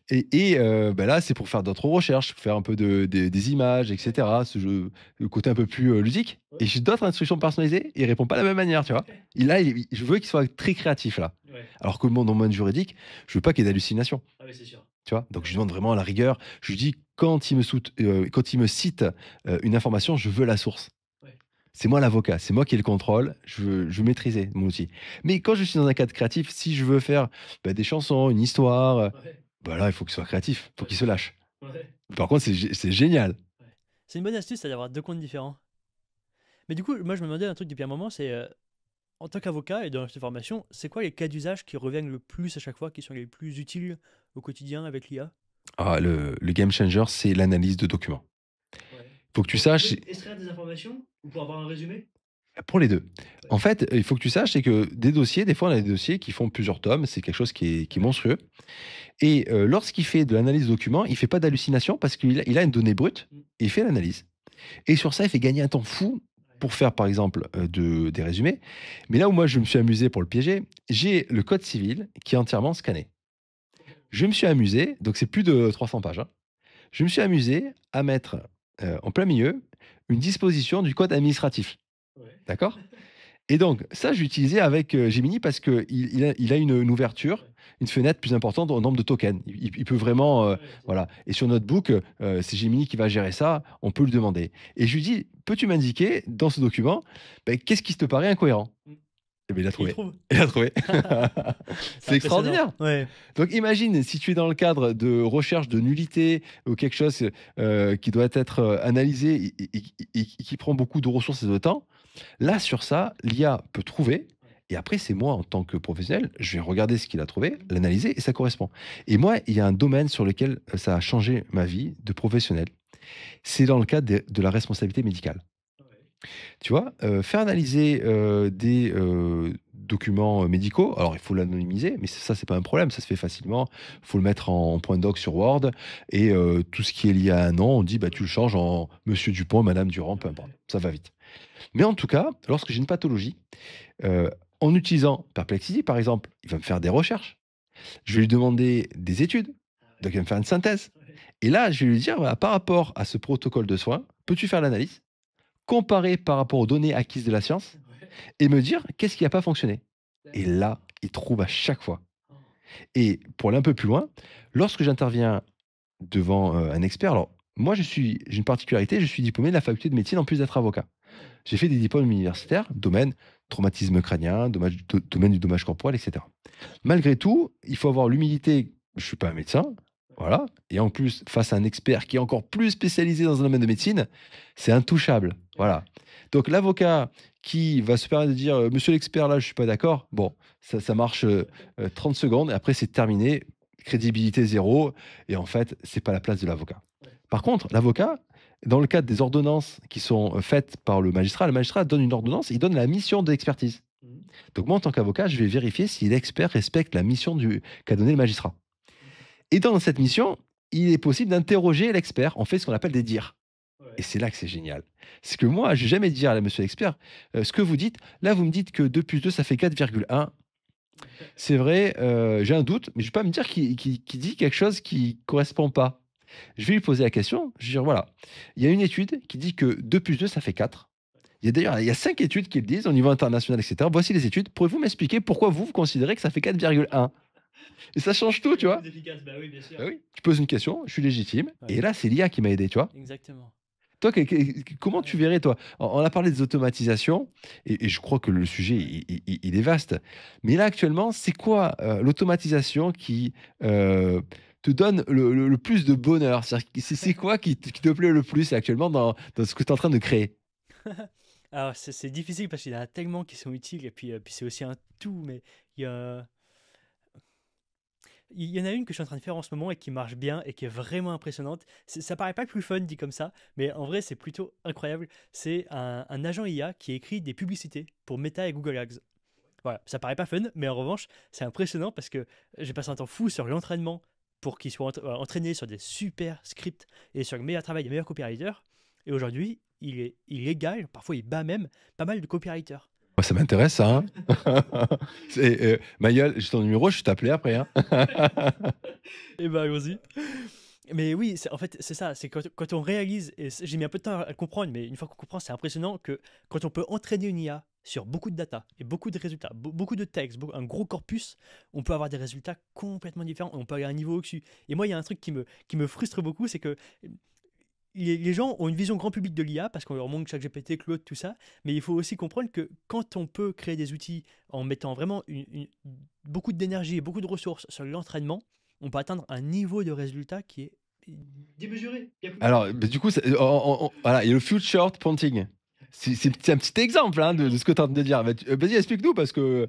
Et bah, là, c'est pour faire d'autres recherches, pour faire un peu des images, et cetera, le côté un peu plus, ludique. Et j'ai d'autres instructions personnalisées, et il répond pas de la même manière, tu vois? Et là, je veux qu'il soit très créatif, là. Ouais. Alors que mon domaine juridique, je veux pas qu'il y ait d'hallucinations, Ah oui, c'est sûr. tu vois? Donc je lui demande vraiment la rigueur. Je lui dis quand il me cite, une information, je veux la source. Ouais. C'est moi l'avocat, c'est moi qui ai le contrôle, je veux maîtriser mon outil. Mais quand je suis dans un cadre créatif, si je veux faire, bah, des chansons, une histoire, Ouais. bah, là, il faut qu'il soit créatif, il faut Ouais. qu'il se lâche. Ouais. Par contre, c'est génial. Ouais. C'est une bonne astuce, c'est d'avoir deux comptes différents. Mais du coup, moi je me demandais un truc depuis un moment, c'est en tant qu'avocat et dans cette formation, c'est quoi les cas d'usage qui reviennent le plus à chaque fois, qui sont les plus utiles au quotidien avec l'IA? Ah, le game changer, c'est l'analyse de documents. Ouais. Il faut que tu saches, Extraire des informations ou pour avoir un résumé? pour les 2. En fait, il faut que tu saches, c'est que des dossiers, des fois, on a des dossiers qui font plusieurs tomes, c'est quelque chose qui est monstrueux. Et lorsqu'il fait de l'analyse de documents, il fait pas d'hallucination parce qu'il a une donnée brute et il fait l'analyse. Et sur ça, il fait gagner un temps fou pour faire, par exemple, des résumés. Mais là où moi, je me suis amusé pour le piéger, j'ai le code civil qui est entièrement scanné. Je me suis amusé, donc c'est plus de 300 pages, hein. Je me suis amusé à mettre en plein milieu une disposition du code administratif. Ouais. D'accord? Et donc, ça, j'ai utilisé avec Gemini parce qu'il a une ouverture, une fenêtre plus importante au nombre de tokens. Il peut vraiment, voilà. Et sur notre book, c'est Gemini qui va gérer ça, on peut le demander. Et je lui dis, peux-tu m'indiquer dans ce document, ben, qu'est-ce qui te paraît incohérent? Et ben, il a Il trouvé. trouve. Il a trouvé. C'est C'est impressionnant. extraordinaire. Ouais. Donc imagine si tu es dans le cadre de recherche de nullité ou quelque chose qui doit être analysé et qui prend beaucoup de ressources et de temps. Là, sur ça, l'IA peut trouver. Et après, c'est moi, en tant que professionnel, je vais regarder ce qu'il a trouvé, l'analyser, et ça correspond. Et moi, il y a un domaine sur lequel ça a changé ma vie de professionnel. C'est dans le cadre de la responsabilité médicale. Tu vois, faire analyser des documents médicaux, alors il faut l'anonymiser, mais ça, c'est pas un problème, ça se fait facilement. Il faut le mettre en point doc sur Word et tout ce qui est lié à un nom, on dit bah, tu le changes en Monsieur Dupont, Madame Durand, peu importe, ça va vite. Mais en tout cas, lorsque j'ai une pathologie, en utilisant Perplexity, par exemple, il va me faire des recherches. Je vais lui demander des études, donc il va me faire une synthèse. Et là, je vais lui dire, voilà, par rapport à ce protocole de soins, peux-tu faire l'analyse, comparer par rapport aux données acquises de la science Ouais. et me dire qu'est-ce qui n'a pas fonctionné. Et D'accord. là, il trouve à chaque fois. Oh. Et pour aller un peu plus loin, lorsque j'interviens devant un expert, alors moi, j'ai une particularité, je suis diplômé de la faculté de médecine en plus d'être avocat. Ah ouais. J'ai fait des diplômes universitaires, domaine traumatisme crânien, domaine du dommage corporel, etc. Malgré tout, il faut avoir l'humilité. Je ne suis pas un médecin, Ouais. voilà. Et en plus, face à un expert qui est encore plus spécialisé dans un domaine de médecine, c'est intouchable. Ouais. Voilà. Donc l'avocat qui va se permettre de dire Monsieur l'expert, là, je ne suis pas d'accord. Bon, ça marche 30 secondes et après, c'est terminé. Crédibilité zéro. Et en fait, c'est pas la place de l'avocat. Ouais. Par contre, l'avocat, dans le cadre des ordonnances qui sont faites par le magistrat donne une ordonnance et il donne la mission de l'expertise. Mhm. Donc moi, en tant qu'avocat, je vais vérifier si l'expert respecte la mission qu'a donnée le magistrat. D'accord. Et dans cette mission, il est possible d'interroger l'expert. On fait ce qu'on appelle des dires. Et Ouais. c'est là que c'est génial. C'est que moi, je vais jamais dire à monsieur l'expert, ce que vous dites, là, vous me dites que 2 plus 2, ça fait 4,1. C'est vrai, j'ai un doute, mais je ne vais pas me dire qu'il dit quelque chose qui correspond pas. Je vais lui poser la question, je vais dire, voilà, il y a une étude qui dit que 2 plus 2, ça fait 4. Il y a 5 études qui le disent au niveau international, etc. Voici les études. Pouvez-vous m'expliquer pourquoi vous considérez que ça fait 4,1? Et ça change tout, tu Beaucoup vois. plus efficace, bah oui, bien sûr. Bah oui, tu poses une question, je suis légitime. Ouais. Et là, c'est l'IA qui m'a aidé, tu vois. Exactement. Toi, comment tu Ouais. verrais, toi? On a parlé des automatisations, et je crois que le sujet, Ouais. il est vaste. Mais là, actuellement, c'est quoi l'automatisation qui te donne le plus de bonheur? C'est quoi qui te plaît le plus actuellement dans ce que tu es en train de créer? Alors, c'est difficile parce qu'il y en a tellement qui sont utiles et puis c'est aussi un tout, mais il y a, il y en a une que je suis en train de faire en ce moment et qui marche bien et qui est vraiment impressionnante. Ça paraît pas plus fun dit comme ça, mais en vrai, c'est plutôt incroyable. C'est un agent IA qui écrit des publicités pour Meta et Google Ads. Voilà, ça paraît pas fun, mais en revanche, c'est impressionnant parce que j'ai passé un temps fou sur l'entraînement pour qu'ils soient entraînés sur des super scripts et sur le meilleur travail des meilleurs copywriters. Et aujourd'hui, il égale, parfois il bat même pas mal de copywriters. Moi, ça m'intéresse, ça, hein. Mayol, j'ai ton numéro, je t'appelais après, hein. Et bah allons-y. Mais oui, en fait, c'est ça, c'est quand on réalise, et j'ai mis un peu de temps à le comprendre, mais une fois qu'on comprend, c'est impressionnant que quand on peut entraîner une IA sur beaucoup de data et beaucoup de résultats, beaucoup de textes, un gros corpus, on peut avoir des résultats complètement différents et on peut aller à un niveau au-dessus. Et moi, il y a un truc qui me frustre beaucoup, c'est que les gens ont une vision grand public de l'IA parce qu'on leur montre ChatGPT, Claude, tout ça, mais il faut aussi comprendre que quand on peut créer des outils en mettant vraiment beaucoup d'énergie et beaucoup de ressources sur l'entraînement, on peut atteindre un niveau de résultat qui est démesuré. Il y a plus Alors, bah, du coup, voilà, il y a le future prompting. C'est un petit exemple hein, de ce que tu es en train de dire. Vas-y, explique-nous parce que.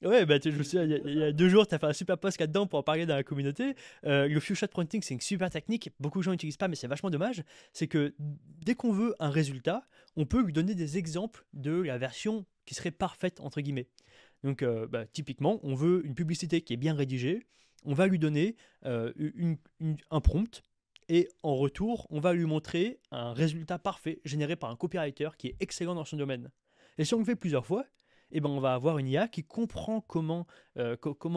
Ouais, bah, je me souviens, il y a 2 jours, tu as fait un super post là-dedans pour en parler dans la communauté. Le few shot printing, c'est une super technique. Beaucoup de gens n'utilisent pas, mais c'est vachement dommage. C'est que dès qu'on veut un résultat, on peut lui donner des exemples de la version qui serait parfaite, entre guillemets. Donc, typiquement, on veut une publicité qui est bien rédigée. On va lui donner un prompt. Et en retour, on va lui montrer un résultat parfait généré par un copywriter qui est excellent dans son domaine. Et si on le fait plusieurs fois, eh ben on va avoir une IA qui comprend comment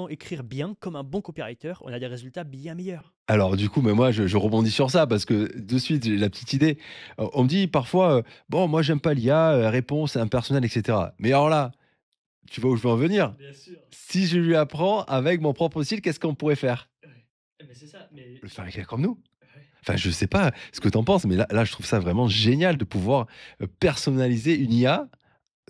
écrire bien comme un bon copywriter. On a des résultats bien meilleurs. Alors, du coup, mais moi, je rebondis sur ça parce que de suite, j'ai la petite idée. On me dit parfois, bon, moi, j'aime pas l'IA, réponse impersonnelle, etc. Mais alors là, tu vois où je veux en venir? Bien sûr. Si je lui apprends avec mon propre style, qu'est-ce qu'on pourrait faire? Ouais. Mais c'est ça. Mais Le faire écrire comme nous. ouais. Enfin, je sais pas ce que tu en penses, mais là, je trouve ça vraiment génial de pouvoir personnaliser une IA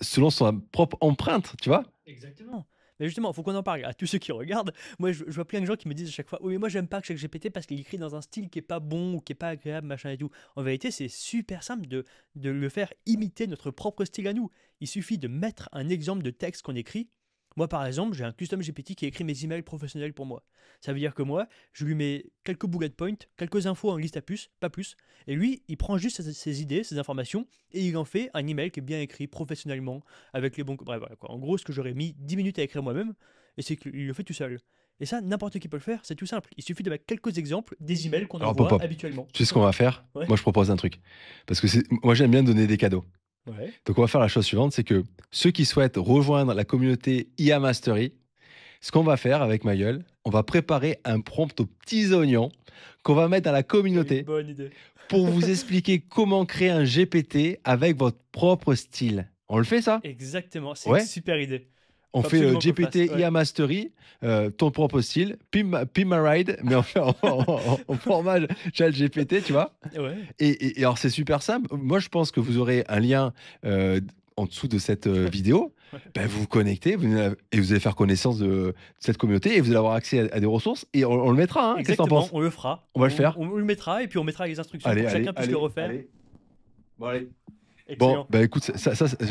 selon son propre empreinte, tu vois? Exactement. Mais justement, il faut qu'on en parle à tous ceux qui regardent. Moi, je vois plein de gens qui me disent à chaque fois: oui, mais moi, j'aime pas que ChatGPT parce qu'il écrit dans un style qui est pas bon ou qui est pas agréable, machin et tout. En vérité, c'est super simple de le faire imiter notre propre style à nous. Il suffit de mettre un exemple de texte qu'on écrit. Moi, par exemple, j'ai un custom GPT qui écrit mes emails professionnels pour moi. Ça veut dire que moi, je lui mets quelques bullet points, quelques infos en liste à puce, pas plus. Et lui, il prend juste ses idées, ses informations, et il en fait un email qui est bien écrit professionnellement, avec les bons. Bref, voilà, quoi. En gros, ce que j'aurais mis 10 minutes à écrire moi-même, et c'est qu'il le fait tout seul. Et ça, n'importe qui peut le faire, c'est tout simple. Il suffit de mettre quelques exemples des emails qu'on Alors, pop, envoie pop. habituellement. Tu sais ce qu'on va faire? Ouais. Moi, je propose un truc. Parce que moi, j'aime bien donner des cadeaux. Ouais. Donc, on va faire la chose suivante, c'est que ceux qui souhaitent rejoindre la communauté IA Mastery, ce qu'on va faire avec ma gueule, on va préparer un prompt aux petits oignons qu'on va mettre dans la Une communauté bonne idée. pour vous expliquer comment créer un GPT avec votre propre style. On le fait ça? Exactement, c'est une Ouais? super idée. On Faut fait absolument qu'on le fasse. GPT Ouais. IA Mastery, ton propre style, pim my ride, mais on fait en format chat GPT, tu vois? Ouais. Et alors c'est super simple. Moi, je pense que vous aurez un lien en dessous de cette vidéo. Ouais. Ben, vous vous connectez et vous allez faire connaissance de cette communauté et vous allez avoir accès à des ressources et on le mettra. Hein. Qu'est-ce que t'en Exactement, penses? on le fera. On va le faire. On le mettra et puis on mettra les instructions pour que chacun puisse le refaire. Bon, allez. Bon, Excellent. bah écoute,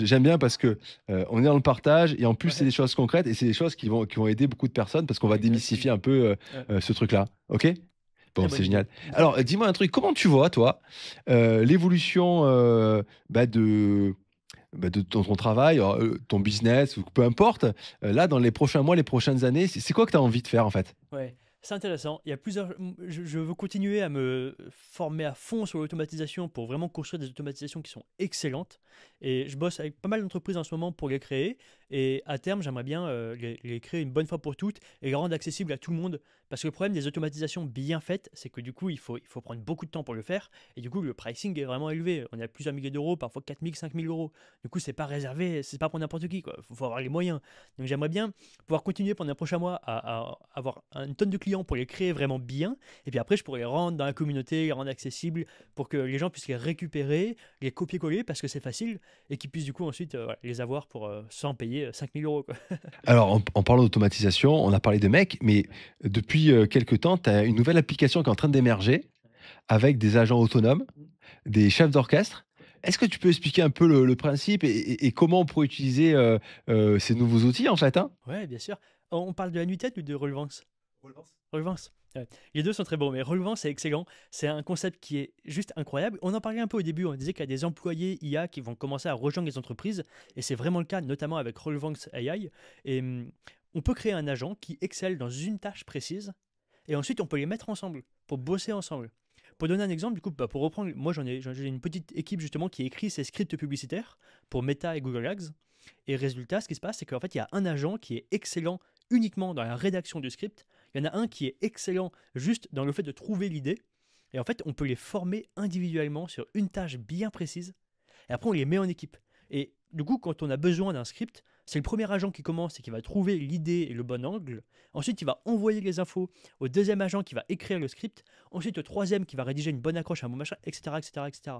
j'aime bien parce que on est dans le partage et en plus c'est Ouais. des choses concrètes et c'est des choses qui vont aider beaucoup de personnes parce qu'on va Exactement. démystifier un peu Ouais. ce truc-là. Ok? Bon, Très c'est bonne idée. génial. Alors, dis-moi un truc. Comment tu vois, toi, l'évolution de ton travail, ton business, ou peu importe, là, dans les prochains mois, les prochaines années, c'est quoi que tu as envie de faire, en fait? Ouais, c'est intéressant. Il y a plusieurs. Je veux continuer à me former à fond sur l'automatisation pour vraiment construire des automatisations qui sont excellentes. Et je bosse avec pas mal d'entreprises en ce moment pour les créer. Et à terme, j'aimerais bien les créer une bonne fois pour toutes et les rendre accessibles à tout le monde. Parce que le problème des automatisations bien faites, c'est que du coup, il faut prendre beaucoup de temps pour le faire. Et du coup, le pricing est vraiment élevé. On est à plusieurs milliers d'euros, parfois 4 000, 5 000 euros. Du coup, c'est pas réservé, c'est pas pour n'importe qui, quoi. Faut avoir les moyens. Donc j'aimerais bien pouvoir continuer pendant les prochains mois à avoir une tonne de clients pour les créer vraiment bien. Et puis après, je pourrais les rendre dans la communauté, les rendre accessibles pour que les gens puissent les récupérer, les copier-coller parce que c'est facile et qu'ils puissent du coup ensuite voilà, les avoir pour sans payer 5 000 euros, quoi. Alors, en parlant d'automatisation, on a parlé de mecs, mais depuis quelque temps, tu as une nouvelle application qui est en train d'émerger avec des agents autonomes, des chefs d'orchestre. Est-ce que tu peux expliquer un peu le principe et comment on pourrait utiliser ces nouveaux outils, en fait, hein? Ouais, bien sûr. On parle de la nuit-tête ou de relevance? Relevance. Ouais. Les deux sont très bons, mais relevance, c'est excellent. C'est un concept qui est juste incroyable. On en parlait un peu au début, on disait qu'il y a des employés IA qui vont commencer à rejoindre les entreprises, et c'est vraiment le cas, notamment avec Relevance AI. Et on peut créer un agent qui excelle dans une tâche précise, et ensuite on peut les mettre ensemble pour bosser ensemble. Pour donner un exemple, du coup, pour reprendre, moi j'ai une petite équipe justement qui écrit ces scripts publicitaires pour Meta et Google Ads. Et résultat, ce qui se passe, c'est qu'en fait, il y a un agent qui est excellent uniquement dans la rédaction du script. Il y en a un qui est excellent juste dans le fait de trouver l'idée. Et en fait, on peut les former individuellement sur une tâche bien précise. Et après, on les met en équipe. Et du coup, quand on a besoin d'un script, c'est le premier agent qui commence et qui va trouver l'idée et le bon angle. Ensuite, il va envoyer les infos au deuxième agent qui va écrire le script. Ensuite, au troisième qui va rédiger une bonne accroche, un bon machin, etc., etc., etc.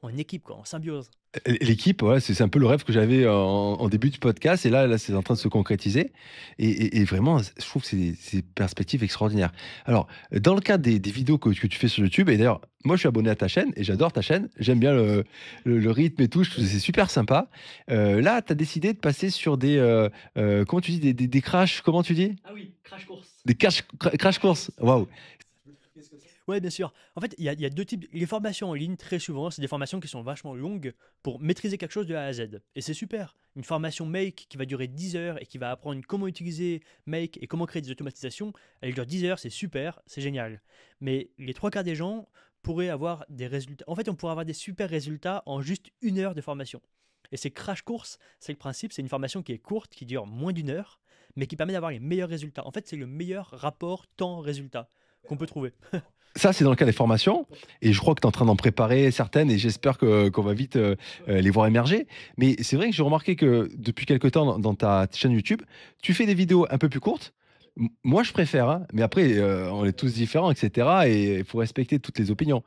En équipe, quoi, en symbiose. L'équipe, ouais, c'est un peu le rêve que j'avais en début du podcast et là, c'est en train de se concrétiser et vraiment, je trouve que c'est des perspectives extraordinaires. Alors, dans le cadre des vidéos que tu fais sur YouTube et d'ailleurs, moi, je suis abonné à ta chaîne et j'adore ta chaîne. J'aime bien le rythme et tout, je trouve que c'est super sympa. Là, tu as décidé de passer sur des, comment tu dis? Des crashs, comment tu dis? Ah oui, crash course. Des crash courses. Waouh! Ouais, bien sûr. En fait, il y a deux types. Les formations en ligne, très souvent, c'est des formations qui sont vachement longues pour maîtriser quelque chose de A à Z. Et c'est super. Une formation Make qui va durer 10 heures et qui va apprendre comment utiliser Make et comment créer des automatisations, elle dure 10 heures, c'est super, c'est génial. Mais les trois quarts des gens pourraient avoir des résultats. En fait, on pourrait avoir des super résultats en juste 1 heure de formation. Et ces crash courses, c'est le principe, c'est une formation qui est courte, qui dure moins d'1 heure, mais qui permet d'avoir les meilleurs résultats. En fait, c'est le meilleur rapport temps-résultat qu'on peut trouver. Ça, c'est dans le cas des formations et je crois que tu es en train d'en préparer certaines et j'espère qu'on va vite, les voir émerger. Mais c'est vrai que j'ai remarqué que depuis quelque temps dans ta chaîne YouTube, tu fais des vidéos un peu plus courtes. Moi, je préfère, hein, mais après, on est tous différents et cetera et il faut respecter toutes les opinions.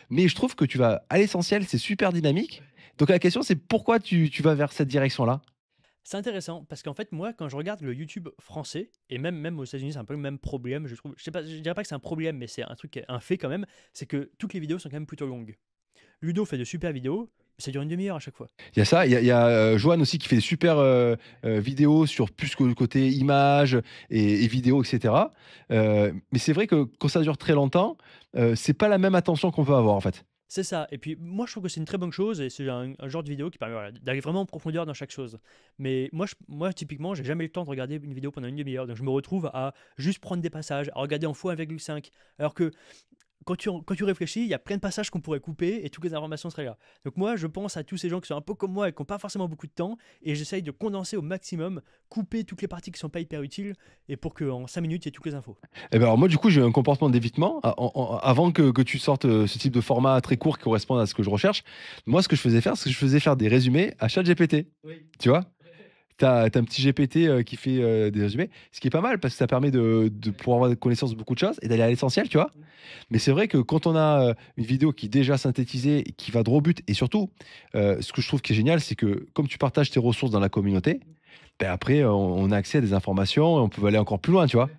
Mais je trouve que tu vas à l'essentiel, c'est super dynamique. Donc la question, c'est pourquoi tu vas vers cette direction-là? C'est intéressant parce qu'en fait, moi, quand je regarde le YouTube français, et même aux États-Unis, c'est un peu le même problème, je trouve. Je sais pas, je dirais pas que c'est un problème, mais c'est un truc, un fait quand même, c'est que toutes les vidéos sont quand même plutôt longues. Ludo fait de super vidéos, mais ça dure une demi-heure à chaque fois. Il y a ça, il y a Johan aussi qui fait des super vidéos sur plus que le côté images et vidéos, etc. Mais c'est vrai que quand ça dure très longtemps, c'est pas la même attention qu'on peut avoir en fait. C'est ça. Et puis, moi, je trouve que c'est une très bonne chose et c'est un genre de vidéo qui permet voilà, d'aller vraiment en profondeur dans chaque chose. Mais moi typiquement, j'ai jamais eu le temps de regarder une vidéo pendant une demi-heure. Donc, je me retrouve à juste prendre des passages, à regarder en x1,5. Alors que quand tu réfléchis, il y a plein de passages qu'on pourrait couper et toutes les informations seraient là. Donc moi, je pense à tous ces gens qui sont un peu comme moi et qui n'ont pas forcément beaucoup de temps, et j'essaye de condenser au maximum, couper toutes les parties qui sont pas hyper utiles, et pour qu'en 5 minutes, il y ait toutes les infos. Et ben alors moi, du coup, j'ai eu un comportement d'évitement avant que tu sortes ce type de format très court qui correspond à ce que je recherche. Moi, ce que je faisais faire, c'est que je faisais faire des résumés à ChatGPT. Oui. Tu vois? T'as un petit GPT qui fait des résumés, ce qui est pas mal parce que ça permet de pouvoir avoir connaissance de beaucoup de choses et d'aller à l'essentiel, tu vois. Mais c'est vrai que quand on a une vidéo qui est déjà synthétisée, et qui va droit au but, et surtout, ce que je trouve qui est génial, c'est que comme tu partages tes ressources dans la communauté, ben après, on a accès à des informations et on peut aller encore plus loin, tu vois.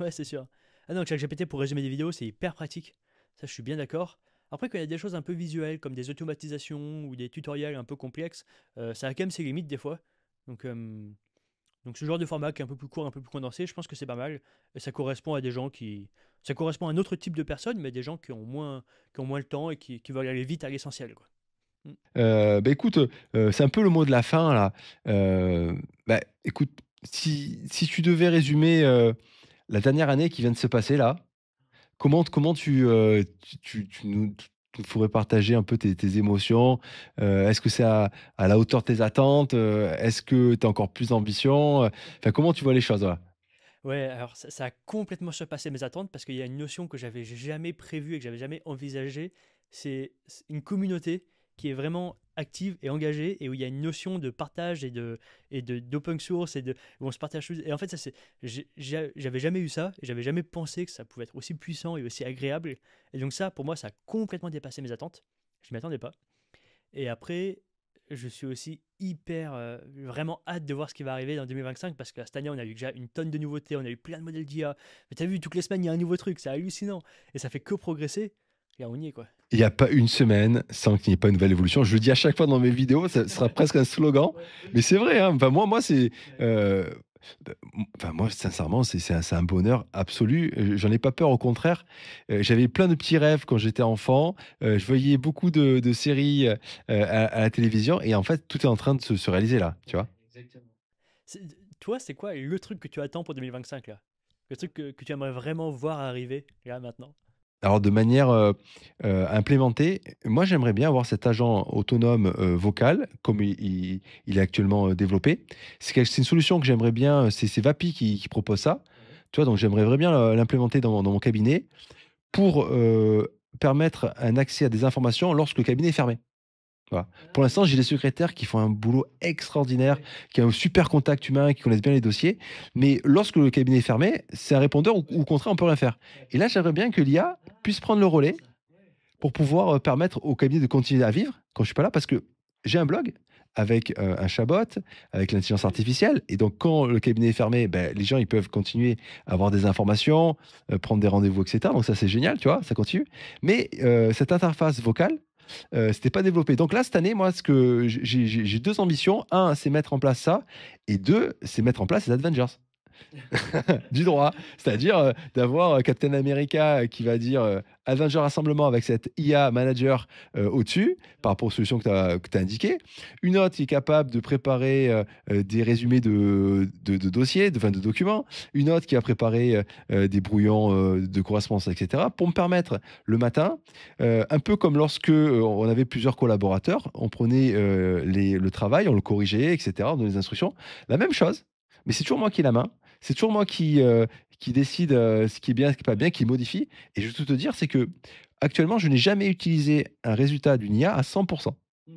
Ouais, c'est sûr. Ah non, ChatGPT pour résumer des vidéos, c'est hyper pratique. Ça, je suis bien d'accord. Après, quand il y a des choses un peu visuelles, comme des automatisations ou des tutoriels un peu complexes, ça a quand même ses limites des fois. Donc, donc ce genre de format qui est un peu plus court, un peu plus condensé, je pense que c'est pas mal. Et ça correspond à des gens qui... Ça correspond à un autre type de personnes, mais des gens qui ont moins le temps et qui veulent aller vite à l'essentiel, quoi. Mm. Bah, écoute, c'est un peu le mot de la fin là. Bah, écoute, si tu devais résumer, la dernière année qui vient de se passer là, comment tu nous ferais partager un peu tes émotions? Est-ce que c'est à la hauteur de tes attentes? Est-ce que tu as encore plus d'ambition? Enfin, comment tu vois les choses? Voilà. Ouais, alors ça a complètement surpassé mes attentes parce qu'il y a une notion que j'avais jamais prévue et que j'avais jamais envisagée. C'est une communauté qui est vraiment active et engagée et où il y a une notion de partage d'open source où on se partage tout. Et en fait, j'avais jamais eu ça et j'avais jamais pensé que ça pouvait être aussi puissant et aussi agréable. Et donc ça, pour moi, ça a complètement dépassé mes attentes. Je m'y attendais pas. Et après, je suis aussi hyper, vraiment hâte de voir ce qui va arriver dans 2025 parce que cette année, on a eu déjà une tonne de nouveautés, on a eu plein de modèles d'IA. Mais t'as vu, toutes les semaines, il y a un nouveau truc, c'est hallucinant. Et ça fait que progresser. Et on y est, quoi. Il n'y a pas une semaine sans qu'il n'y ait pas une nouvelle évolution. Je le dis à chaque fois dans mes vidéos, ça sera presque un slogan, mais c'est vrai, hein. Enfin, moi, c'est. Enfin, moi, sincèrement, c'est un bonheur absolu. J'en ai pas peur, au contraire. J'avais plein de petits rêves quand j'étais enfant. Je voyais beaucoup de séries à la télévision, et en fait, tout est en train de se réaliser là, tu vois. Exactement. Toi, c'est quoi le truc que tu attends pour 2025, là? Le truc que tu aimerais vraiment voir arriver, là, maintenant? Alors de manière, implémentée, moi j'aimerais bien avoir cet agent autonome, vocal comme il est actuellement, développé. C'est une solution que j'aimerais bien, c'est Vapi qui propose ça. Ouais. Tu vois? Donc j'aimerais bien, l'implémenter dans mon cabinet pour, permettre un accès à des informations lorsque le cabinet est fermé. Voilà. Pour l'instant, j'ai des secrétaires qui font un boulot extraordinaire, Ouais. qui ont un super contact humain, qui connaissent bien les dossiers. Mais lorsque le cabinet est fermé, c'est un répondeur où au contraire, on peut rien faire. Ouais. Et là, j'aimerais bien que l'IA puisse prendre le relais Ça. Ouais. pour pouvoir permettre au cabinet de continuer à vivre quand je suis pas là, parce que j'ai un blog avec un chatbot, avec l'intelligence artificielle. Et donc, quand le cabinet est fermé, ben, les gens ils peuvent continuer à avoir des informations, prendre des rendez-vous, etc. Donc ça, c'est génial, tu vois, ça continue. Mais cette interface vocale, c'était pas développé. Donc là, cette année, moi, ce que j'ai deux ambitions. Un, c'est mettre en place ça. Et deux, c'est mettre en place les Avengers. Du droit. C'est-à-dire d'avoir Captain America qui va dire Avenger Rassemblement avec cette IA manager au-dessus, par rapport aux solutions que tu as indiquées. Une autre qui est capable de préparer des résumés de dossiers, enfin, de documents. Une autre qui a préparé des brouillons de correspondance, etc. Pour me permettre le matin, un peu comme lorsque on avait plusieurs collaborateurs, on prenait le travail, on le corrigeait, etc. On donnait des instructions. La même chose, mais c'est toujours moi qui ai la main. C'est toujours moi qui décide, ce qui est bien, ce qui est pas bien, qui modifie. Et je vais tout te dire, c'est que actuellement, je n'ai jamais utilisé un résultat d'une IA à 100. Mm.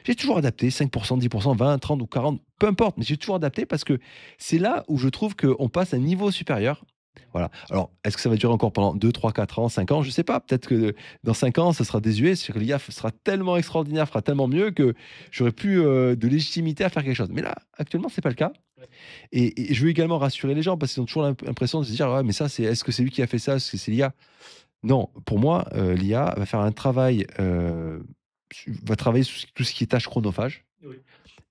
J'ai toujours adapté 5, 10, 20, 30 ou 40, peu importe, mais j'ai toujours adapté parce que c'est là où je trouve qu'on passe à un niveau supérieur. Voilà. Alors, est-ce que ça va durer encore pendant 2, 3, 4 ans, 5 ans? Je ne sais pas. Peut-être que dans 5 ans, ça sera désuet. C'est que l'IA sera tellement extraordinaire, fera tellement mieux que j'aurai plus de légitimité à faire quelque chose. Mais là, actuellement, c'est pas le cas. Ouais. Et je veux également rassurer les gens parce qu'ils ont toujours l'impression de se dire: «Ouais, mais ça, est-ce que c'est lui qui a fait ça? Est-ce que c'est l'IA?» Non, pour moi, l'IA va faire un travail, va travailler sur tout ce qui est tâches chronophages, Oui.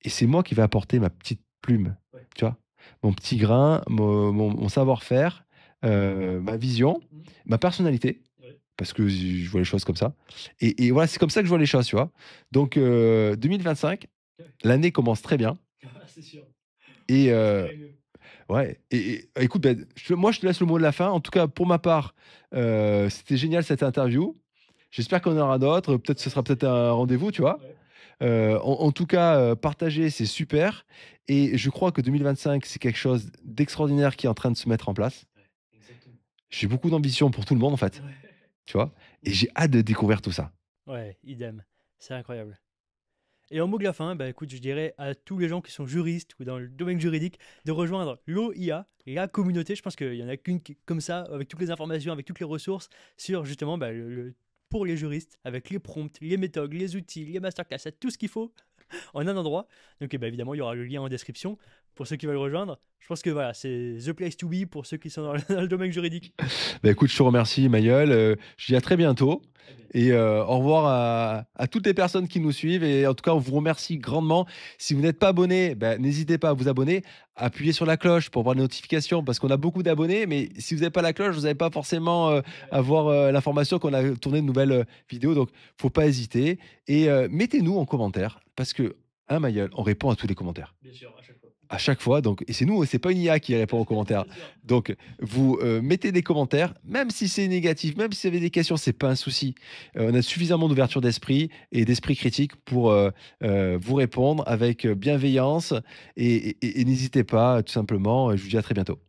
et c'est moi qui vais apporter ma petite plume, Ouais. tu vois? Mon petit grain, mon savoir-faire, ma vision, Mm. ma personnalité, Ouais. parce que je vois les choses comme ça, et voilà, c'est comme ça que je vois les choses, tu vois? Donc 2025, Ouais. l'année commence très bien, Ah, c'est sûr. et J'espérais mieux. Ouais écoute, ben, moi, je te laisse le mot de la fin. En tout cas, pour ma part, c'était génial cette interview. J'espère qu'on en aura d'autres. Peut-être ce sera peut-être un rendez-vous, tu vois? En tout cas, partager, c'est super et je crois que 2025, c'est quelque chose d'extraordinaire qui est en train de se mettre en place. J'ai beaucoup d'ambition pour tout le monde, en fait, tu vois? Et j'ai hâte de découvrir tout ça. Ouais, idem. C'est incroyable. Et en mot de la fin, bah écoute, je dirais à tous les gens qui sont juristes ou dans le domaine juridique de rejoindre l'OIA, la communauté. Je pense qu'il y en a qu'une comme ça, avec toutes les informations, avec toutes les ressources sur justement bah, pour les juristes, avec les prompts, les méthodes, les outils, les masterclass, tout ce qu'il faut en un endroit. Donc bah, évidemment, il y aura le lien en description pour ceux qui veulent rejoindre. Je pense que voilà, c'est the place to be pour ceux qui sont dans dans le domaine juridique. Bah, écoute, je te remercie, Mayol. Je dis à très bientôt et au revoir à toutes les personnes qui nous suivent et en tout cas, on vous remercie grandement. Si vous n'êtes pas abonné, bah, n'hésitez pas à vous abonner, appuyez sur la cloche pour avoir les notifications parce qu'on a beaucoup d'abonnés, mais si vous n'avez pas la cloche, vous n'allez pas forcément, avoir, l'information qu'on a tourné de nouvelles, vidéos donc faut pas hésiter et mettez-nous en commentaire parce que, hein, Mayol, on répond à tous les commentaires. Bien sûr, à chaque fois. À chaque fois, donc et c'est nous, c'est pas une IA qui répond aux commentaires. Bien sûr. Donc vous, mettez des commentaires, même si c'est négatif, même si vous avez des questions, c'est pas un souci. On a suffisamment d'ouverture d'esprit et d'esprit critique pour, vous répondre avec, bienveillance et n'hésitez pas, tout simplement, je vous dis à très bientôt.